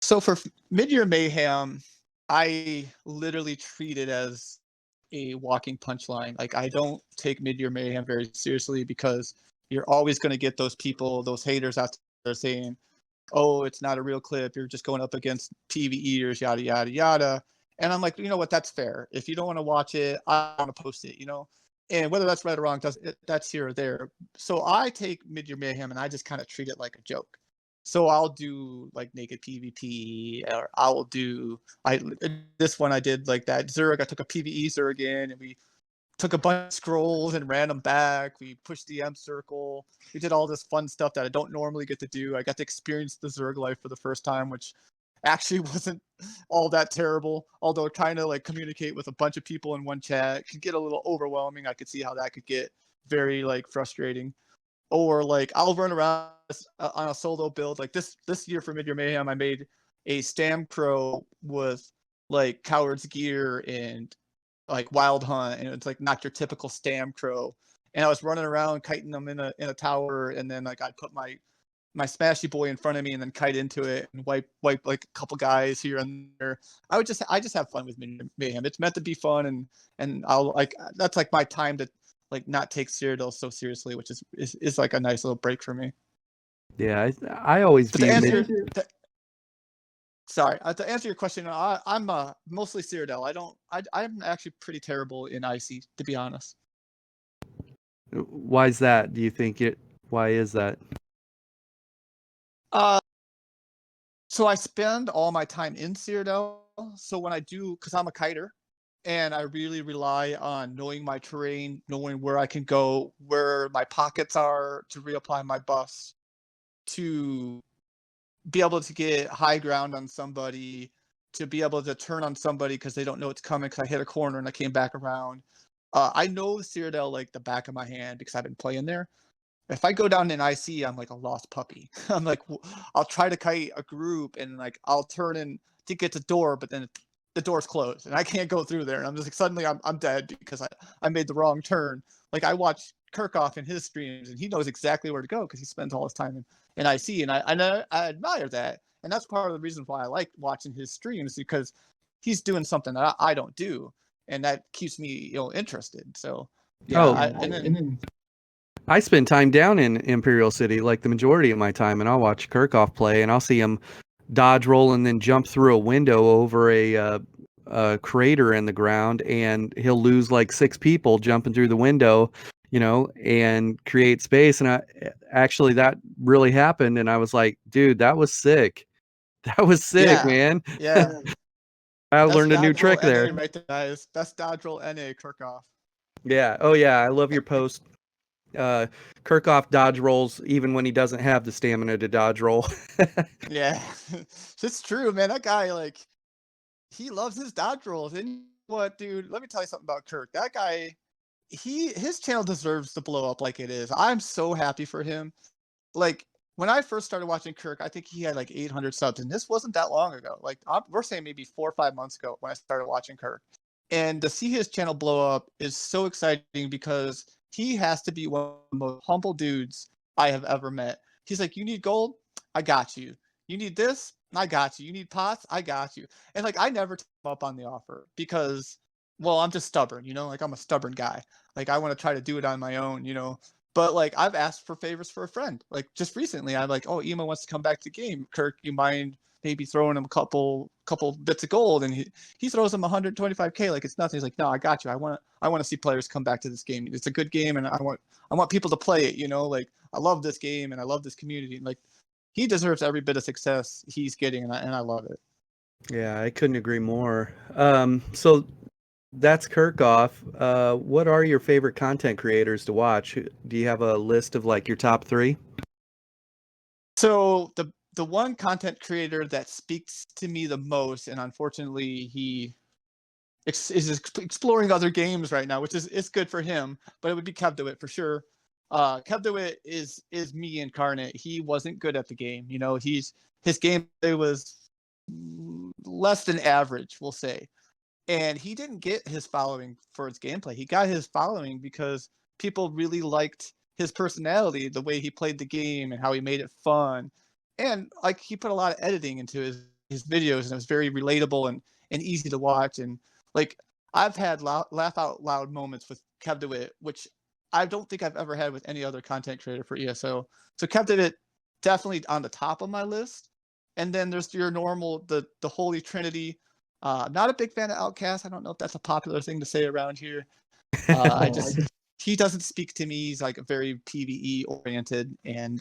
So for Mid-Year Mayhem, I literally treat it as a walking punchline. Like, I don't take Mid-Year Mayhem very seriously because you're always going to get those people, those haters out there saying, oh, it's not a real clip. You're just going up against PvEers, yada, yada, yada. And I'm like, you know what? That's fair. If you don't want to watch it, I want to post it, And whether that's right or wrong, that's here or there. So I take Mid-Year Mayhem and I just kind of treat it like a joke. So I'll do like naked PvP, or I'll do this one I did like that Zerg. I took a PvE Zerg in, and we took a bunch of scrolls and ran them back. We pushed the M circle. We did all this fun stuff that I don't normally get to do. I got to experience the Zerg life for the first time, which actually wasn't all that terrible. Although trying to like communicate with a bunch of people in one chat could get a little overwhelming. I could see how that could get very like frustrating. Or like I'll run around on a solo build. Like this year for Mid-Year Mayhem, I made a Stam Crow with like Coward's Gear and like Wild Hunt, and it's like not your typical Stam Crow. And I was running around kiting them in a tower, and then like I'd put my Smashy Boy in front of me and then kite into it and wipe like a couple guys here and there. I just have fun with Mayhem. It's meant to be fun, and I'll like that's like my time to like not take Cyrodiil so seriously, which is like a nice little break for me. Yeah, I always But view to answer your question, I'm mostly Cyrodiil. I'm actually pretty terrible in IC, to be honest. Why is that? Do you think it? Why is that? So I spend all my time in Cyrodiil. So when I do, because I'm a kiter, and I really rely on knowing my terrain, knowing where I can go, where my pockets are to reapply my buffs, to be able to get high ground on somebody, to be able to turn on somebody because they don't know it's coming because I hit a corner and I came back around. I know Cyrodiil like the back of my hand because I've been playing there. If I go down in IC, I'm like a lost puppy. I'm like, I'll try to kite a group and like I'll turn in to get the door, but then the door's closed and I can't go through there. And I'm just like, suddenly I'm dead because I made the wrong turn. Like I watch Kirchhoff in his streams and he knows exactly where to go because he spends all his time in IC, and I admire that. And that's part of the reason why I like watching his streams, because he's doing something that I don't do, and that keeps me interested. So yeah, I spend time down in Imperial City, like the majority of my time, and I'll watch Kirchhoff play, and I'll see him dodge roll and then jump through a window over a crater in the ground, and he'll lose like 6 people jumping through the window, and create space. And that really happened, and I was like, dude, that was sick. That was sick, Yeah. man. Yeah. I learned a new trick there. NA right there, guys. Best dodge roll NA, Kirchhoff. Yeah. Oh yeah, I love your post. Kirchhoff dodge rolls even when he doesn't have the stamina to dodge roll. Yeah, it's true, man. That guy, like, he loves his dodge rolls. And what, dude? Let me tell you something about Kirk. That guy, his channel deserves to blow up like it is. I'm so happy for him. Like, when I first started watching Kirk, I think he had like 800 subs, and this wasn't that long ago. Like, we're saying maybe 4 or 5 months ago when I started watching Kirk. And to see his channel blow up is so exciting because he has to be one of the most humble dudes I have ever met. He's like, you need gold? I got you. You need this? I got you. You need pots? I got you. And like, I never took him up on the offer because, well, I'm just stubborn, like I'm a stubborn guy. Like I want to try to do it on my own, But like I've asked for favors for a friend. Like just recently, I'm like, oh, Emo wants to come back to the game. Kirk, you mind maybe throwing him a couple bits of gold? And he throws him 125k like it's nothing. He's like, no, I got you. I want to see players come back to this game. It's a good game, and I want people to play it. Like I love this game and I love this community. Like he deserves every bit of success he's getting, and I love it. Yeah, I couldn't agree more. So that's Kirchhoff. What are your favorite content creators to watch? Do you have a list of like your top 3? So the one content creator that speaks to me the most, and unfortunately he is exploring other games right now, which is good for him, but it would be Kev DeWitt for sure. Kev DeWitt is me incarnate. He wasn't good at the game. His gameplay was less than average, we'll say. And he didn't get his following for his gameplay. He got his following because people really liked his personality, the way he played the game and how he made it fun. And like he put a lot of editing into his videos, and it was very relatable and easy to watch. And like I've had laugh out loud moments with Kev DeWitt, which I don't think I've ever had with any other content creator for ESO. So Kev DeWitt definitely on the top of my list. And then there's your normal the Holy Trinity. Not a big fan of Outcast. I don't know if that's a popular thing to say around here. I just he doesn't speak to me. He's like very PvE oriented, and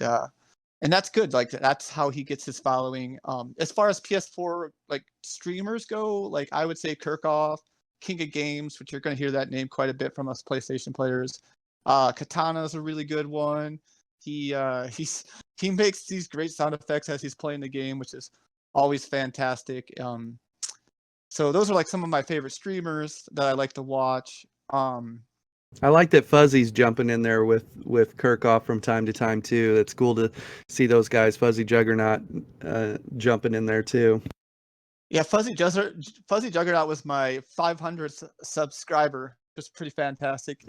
that's good. Like that's how he gets his following. As far as PS4 like streamers go, like I would say Kirkhoff, King of Games, which you're going to hear that name quite a bit from us PlayStation players. Katana is a really good one. He makes these great sound effects as he's playing the game, which is always fantastic. So those are like some of my favorite streamers that I like to watch. I like that Fuzzy's jumping in there with Kirkhoff from time to time too. It's cool to see those guys, Fuzzy Juggernaut, jumping in there too. Yeah, Fuzzy Juggernaut was my 500th subscriber. It was pretty fantastic.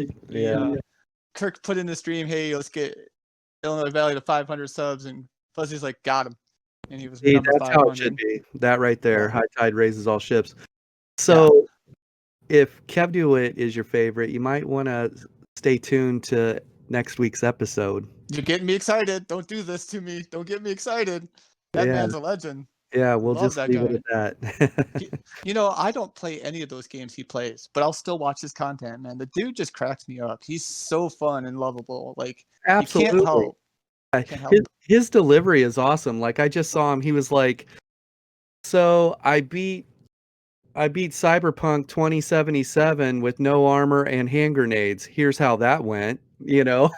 Kirk put in the stream, hey, let's get Illinoisvalley to 500 subs, and Fuzzy's like, got him. And he was number that's 500. how it should be. That right there, high tide raises all ships. So if Kev DeWitt is your favorite, you might want to stay tuned to next week's episode. You're getting me excited. Don't do this to me. Don't get me excited. That man's a legend. Yeah, we'll just leave it at that. You know, I don't play any of those games he plays, but I'll still watch his content, man. The dude just cracks me up. He's so fun and lovable. Like, absolutely. You can't help. His delivery is awesome. Like, I just saw him. He was like, so I beat Cyberpunk 2077 with no armor and hand grenades. Here's how that went, you know?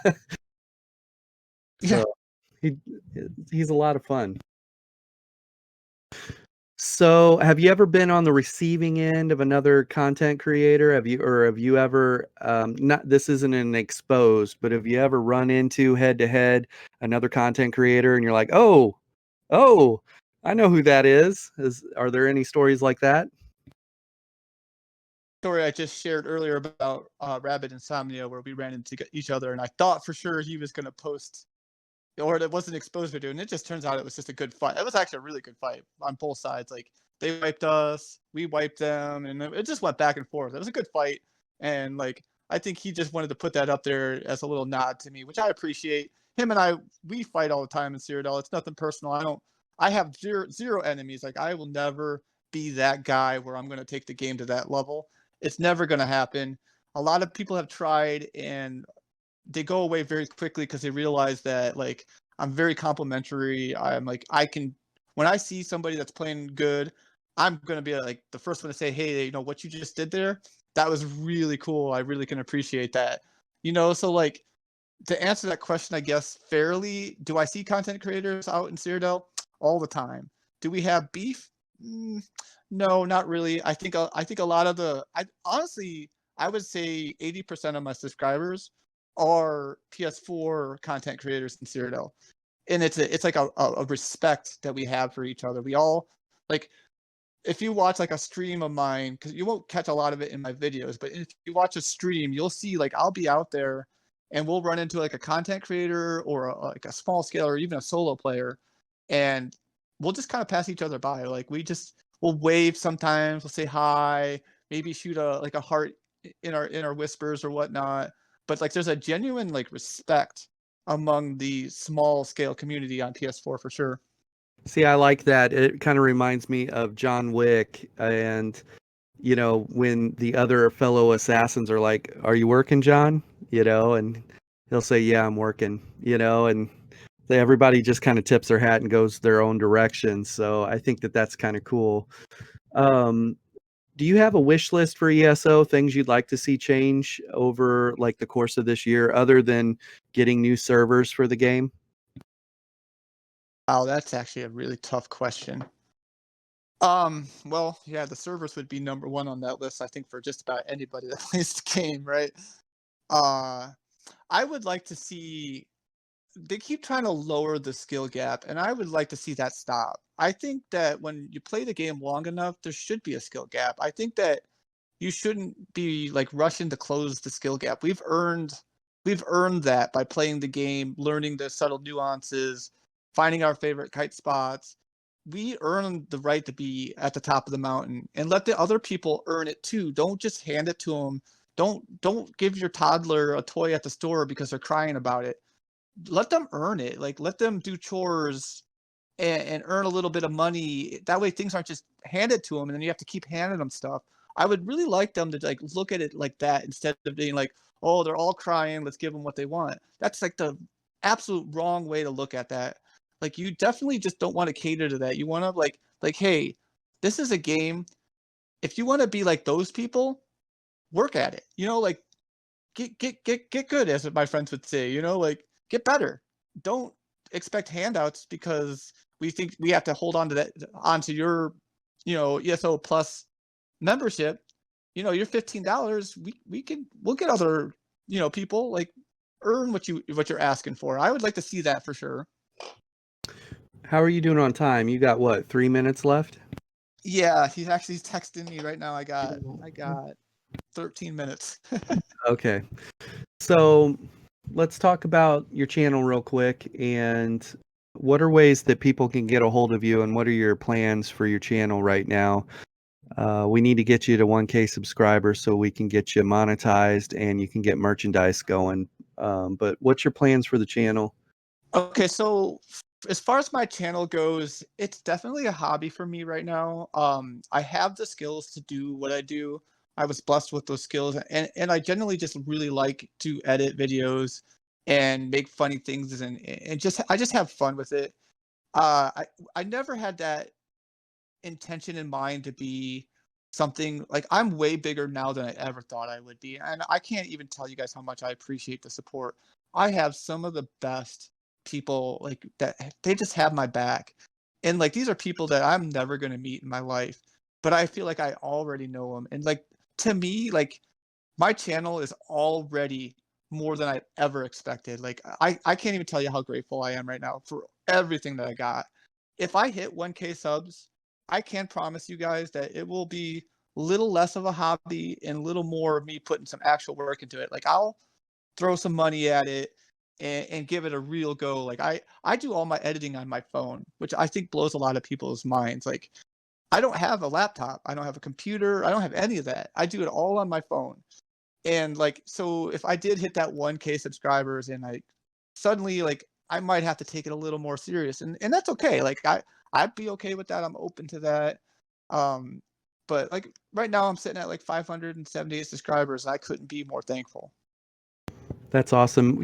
So he's a lot of fun. So have you ever been on the receiving end of another content creator? Have you ever, not, this isn't an exposed, but have you ever run into head to head another content creator and you're like, oh, I know who that is. Are there any stories like that? Story I just shared earlier about Rabbit Insomnia, where we ran into each other, and I thought for sure he was going to post, or it wasn't exposed video, and it just turns out it was just a good fight. It was actually a really good fight on both sides. Like, they wiped us, we wiped them, and it just went back and forth. It was a good fight, and like I think he just wanted to put that up there as a little nod to me, which I appreciate. Him and I, we fight all the time in Cyrodiil. It's nothing personal. I have zero enemies. Like, I will never be that guy where I'm going to take the game to that level. It's never going to happen. A lot of people have tried, and they go away very quickly because they realize that, like, I'm very complimentary. I'm like, when I see somebody that's playing good, I'm going to be like the first one to say, hey, you know, what you just did there, that was really cool. I really can appreciate that. You know, so like, to answer that question, I guess, fairly, do I see content creators out in Cyrodiil? All the time. Do we have beef? No, not really. I think a lot of honestly, I would say 80% of my subscribers are PS4 content creators in Cyrodiil, and it's like a respect that we have for each other. We all, like, if you watch like a stream of mine, because you won't catch a lot of it in my videos, but if you watch a stream, you'll see like I'll be out there, and we'll run into like a content creator or like a small scale or even a solo player, and we'll just kind of pass each other by. Like, we'll wave sometimes, we'll say hi, maybe shoot a heart in our whispers or whatnot. But like, there's a genuine like respect among the small scale community on PS4 for sure. See, I like that. It kind of reminds me of John Wick, and you know, when the other fellow assassins are like, "Are you working, John?" You know, and he'll say, "Yeah, I'm working." You know, and everybody just kind of tips their hat and goes their own direction. So I think that's kind of cool. Do you have a wish list for ESO, things you'd like to see change over like the course of this year, other than getting new servers for the game? Wow, that's actually a really tough question. Well, yeah, the servers would be number one on that list, I think, for just about anybody that plays the game, right? I would like to see, they keep trying to lower the skill gap, and I would like to see that stop. I think that when you play the game long enough, there should be a skill gap. I think that you shouldn't be like rushing to close the skill gap. We've earned that by playing the game, learning the subtle nuances, finding our favorite kite spots. we earn the right to be at the top of the mountain, and let the other people earn it too. Don't just hand it to them. Don't give your toddler a toy at the store because they're crying about it. Let them earn it. Like, let them do chores and earn a little bit of money. That way things aren't just handed to them and then you have to keep handing them stuff. I would really like them to like look at it like that instead of being like, oh, they're all crying, let's give them what they want. That's like the absolute wrong way to look at that. Like, you definitely just don't want to cater to that. You want to like, hey, this is a game. If you want to be like those people, work at it. You know, like get good, as my friends would say. You know, like get better. Don't expect handouts because we think we have to hold on to that, onto your, ESO Plus membership. Your $15. We'll get other, people like earn what you're asking for. I would like to see that for sure. How are you doing on time? You got what, 3 minutes left? Yeah, he's actually texting me right now. I got 13 minutes. Okay. So let's talk about your channel real quick, and what are ways that people can get a hold of you, and what are your plans for your channel right now? We need to get you to 1K subscribers so we can get you monetized and you can get merchandise going. But what's your plans for the channel? Okay, so as far as my channel goes, it's definitely a hobby for me right now. I have the skills to do what I do. I was blessed with those skills, and I generally just really like to edit videos and make funny things, and I just have fun with it. I never had that intention in mind to be something like, I'm way bigger now than I ever thought I would be, and I can't even tell you guys how much I appreciate the support. I have some of the best people like that. They just have my back, and like, these are people that I'm never going to meet in my life, but I feel like I already know them. And like, to me, like, my channel is already more than I ever expected. Like, I can't even tell you how grateful I am right now for everything that I got. If I hit 1K subs, I can promise you guys that it will be a little less of a hobby and a little more of me putting some actual work into it. Like, I'll throw some money at it and give it a real go. Like, I do all my editing on my phone, which I think blows a lot of people's minds. Like, I don't have a laptop, I don't have a computer, I don't have any of that. I do it all on my phone. And like, so if I did hit that 1K subscribers, and I suddenly, like, I might have to take it a little more serious, and that's okay. Like, I'd be okay with that. I'm open to that. But like, right now I'm sitting at like 578 subscribers, and I couldn't be more thankful. That's awesome.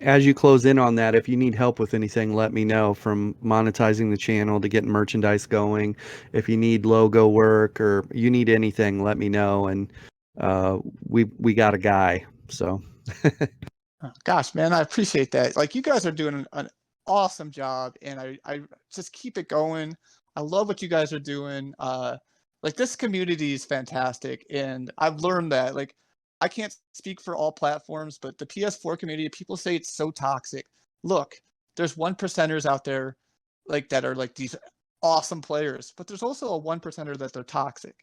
As you close in on that, if you need help with anything, let me know, from monetizing the channel to getting merchandise going. If you need logo work or you need anything, let me know. And we got a guy. So Gosh, man, I appreciate that. Like, you guys are doing an awesome job, and I just keep it going. I love what you guys are doing. Like, this community is fantastic, and I've learned that. Like, I can't speak for all platforms, but the PS4 community, people say it's so toxic. Look, there's 1%ers out there like that are like these awesome players, but there's also a 1%er that they're toxic.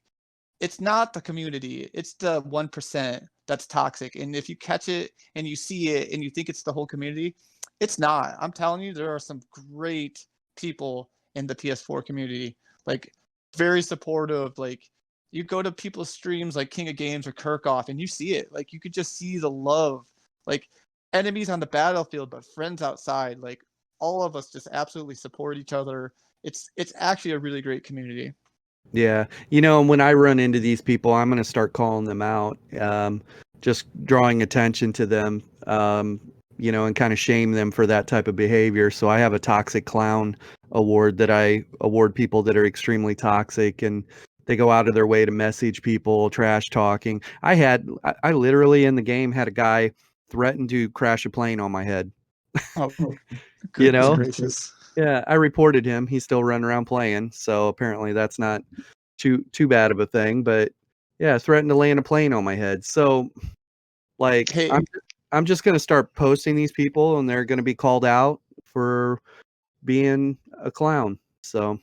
It's not the community, it's the 1% that's toxic. And if you catch it and you see it and you think it's the whole community, it's not. I'm telling you, there are some great people in the PS4 community, like, very supportive. Like, you go to people's streams like King of Games or Kirkhoff, and you see it. Like, you could just see the love. Like, enemies on the battlefield, but friends outside. Like, all of us just absolutely support each other. It's actually a really great community. yeah, when I run into these people, I'm going to start calling them out, just drawing attention to them, and kind of shame them for that type of behavior. So I have a toxic clown award that I award people that are extremely toxic, and they go out of their way to message people, trash talking. I literally in the game had a guy threaten to crash a plane on my head. Oh, You know? gracious. Yeah, I reported him. He's still running around playing, so apparently that's not too bad of a thing. But yeah, threatened to land a plane on my head. So like, Hey, I'm just gonna start posting these people, and they're gonna be called out for being a clown. So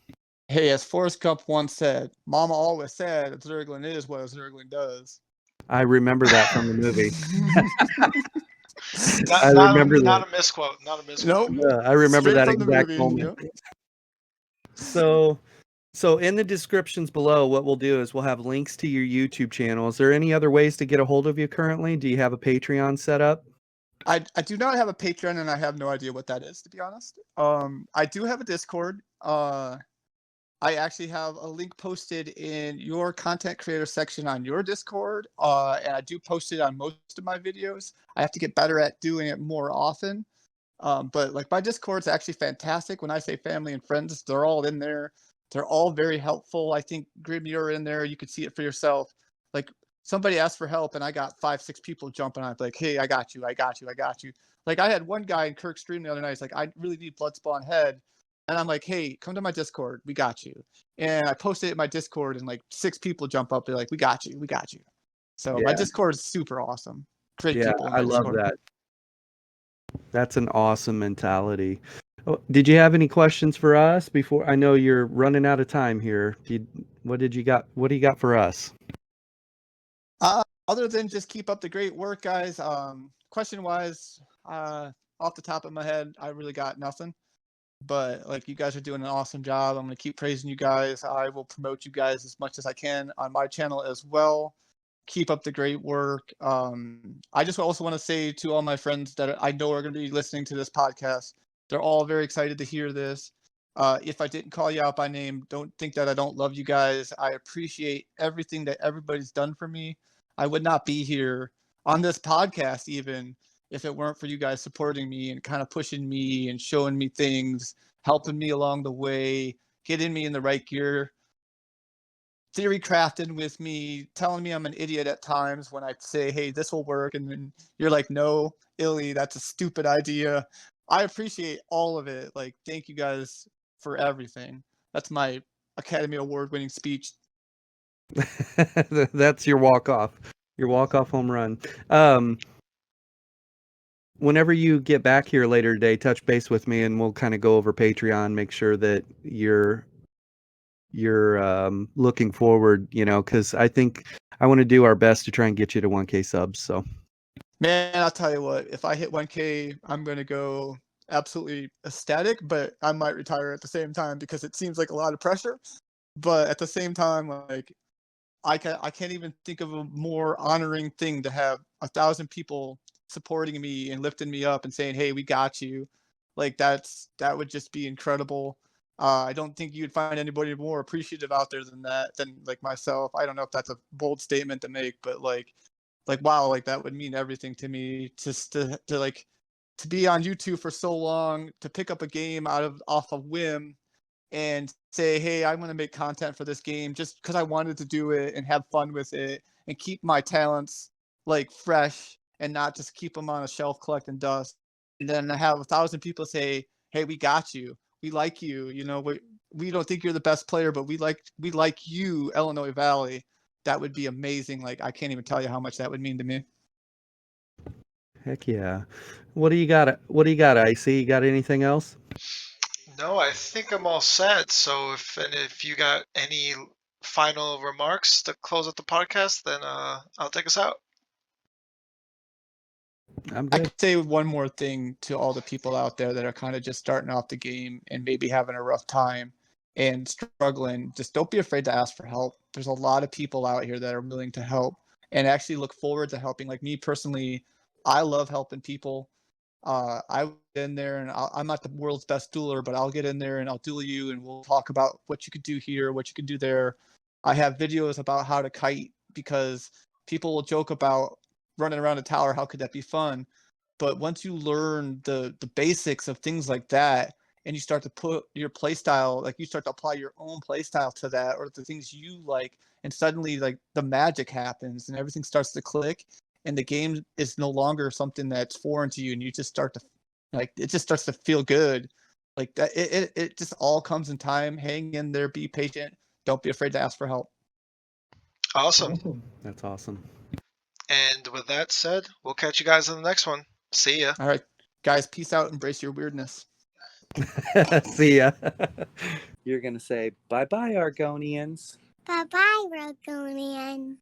hey, as Forrest Gump once said, Mama always said a Zerglin is what a Zerglin does. I remember that from the movie. Not, I not, remember not that. a misquote. Not a misquote. Nope. Yeah, I remember Straight that from the exact movie. moment. Yep. So in the descriptions below, what we'll do is we'll have links to your YouTube channel. Is there any other ways to get a hold of you currently? Do you have a Patreon set up? I do not have a Patreon, and I have no idea what that is, to be honest. I do have a Discord. I actually have a link posted in your content creator section on your Discord, and I do post it on most of my videos. I have to get better at doing it more often. But like my Discord's actually fantastic. When I say family and friends, they're all in there. They're all very helpful. I think Grim, you're in there. You could see it for yourself. Like somebody asked for help, and I got 5-6 people jumping on it. Like, hey, I got you. I got you. I got you. Like I had one guy in Kirk's stream the other night. He's like, I really need Bloodspawn head. And I'm like, hey, come to my Discord. We got you. And I posted it in my Discord, and like 6 people jump up. They're like, we got you. We got you. So my Yeah. Discord is super awesome. Great Yeah, people in I my love Discord. that. That's an awesome mentality. Oh, did you have any questions for us before? I know you're running out of time here. What do you got for us? Other than just keep up the great work, guys. Question wise, off the top of my head, I really got nothing. But like you guys are doing an awesome job. I'm gonna keep praising you guys. I will promote you guys as much as I can on my channel as well. Keep up the great work. I just also want to say to all my friends that I know are going to be listening to this podcast, they're all very excited to hear this. If I didn't call you out by name, don't think that I don't love you guys. I appreciate everything that everybody's done for me. I would not be here on this podcast even if it weren't for you guys supporting me and kind of pushing me and showing me things, helping me along the way, getting me in the right gear, theory crafting with me, telling me I'm an idiot at times when I say, hey, this will work. And then you're like, no, Illy, that's a stupid idea. I appreciate all of it. Like, thank you guys for everything. That's my Academy Award winning speech. That's your walk-off home run. Whenever you get back here later today, touch base with me and we'll kind of go over Patreon, make sure that you're looking forward, because I think I want to do our best to try and get you to 1K subs. So, man, I'll tell you what, if I hit 1K, I'm going to go absolutely ecstatic, but I might retire at the same time because it seems like a lot of pressure. But at the same time, like, I can't even think of a more honoring thing to have 1,000 people supporting me and lifting me up and saying, "Hey, we got you." Like that would just be incredible. I don't think you'd find anybody more appreciative out there than like myself. I don't know if that's a bold statement to make, but like wow, like that would mean everything to me. Just to be on YouTube for so long, to pick up a game off a whim and say, hey, I'm going to make content for this game just because I wanted to do it and have fun with it and keep my talents like fresh and not just keep them on a shelf collecting dust. And then I have 1,000 people say, hey, we got you. We like you. We don't think you're the best player, but we like you, Illinois Valley. That would be amazing. Like, I can't even tell you how much that would mean to me. heck yeah. What do you got, Icy? You got anything else? No, I think I'm all set. So if you got any final remarks to close out the podcast, then I'll take us out. I'm I good. could say one more thing to all the people out there that are kind of just starting off the game and maybe having a rough time and struggling. Just don't be afraid to ask for help. There's a lot of people out here that are willing to help and actually look forward to helping. Like me personally, I love helping people. I get in there and I'm not the world's best dueler, but I'll get in there and I'll duel you and we'll talk about what you could do here, what you can do there. I have videos about how to kite because people will joke about running around a tower. How could that be fun? But once you learn the basics of things like that and you start to put your play style, like you start to apply your own play style to that or the things you like, and suddenly like the magic happens and everything starts to click and the game is no longer something that's foreign to you and you just start to like it just starts to feel good. Like that it just all comes in time. Hang in there, be patient, don't be afraid to ask for help. Awesome. That's awesome. And with that said, we'll catch you guys in the next one. See ya. All right, guys, peace out, embrace your weirdness. See ya. You're going to say bye-bye, Argonians. Bye bye, Rogonian.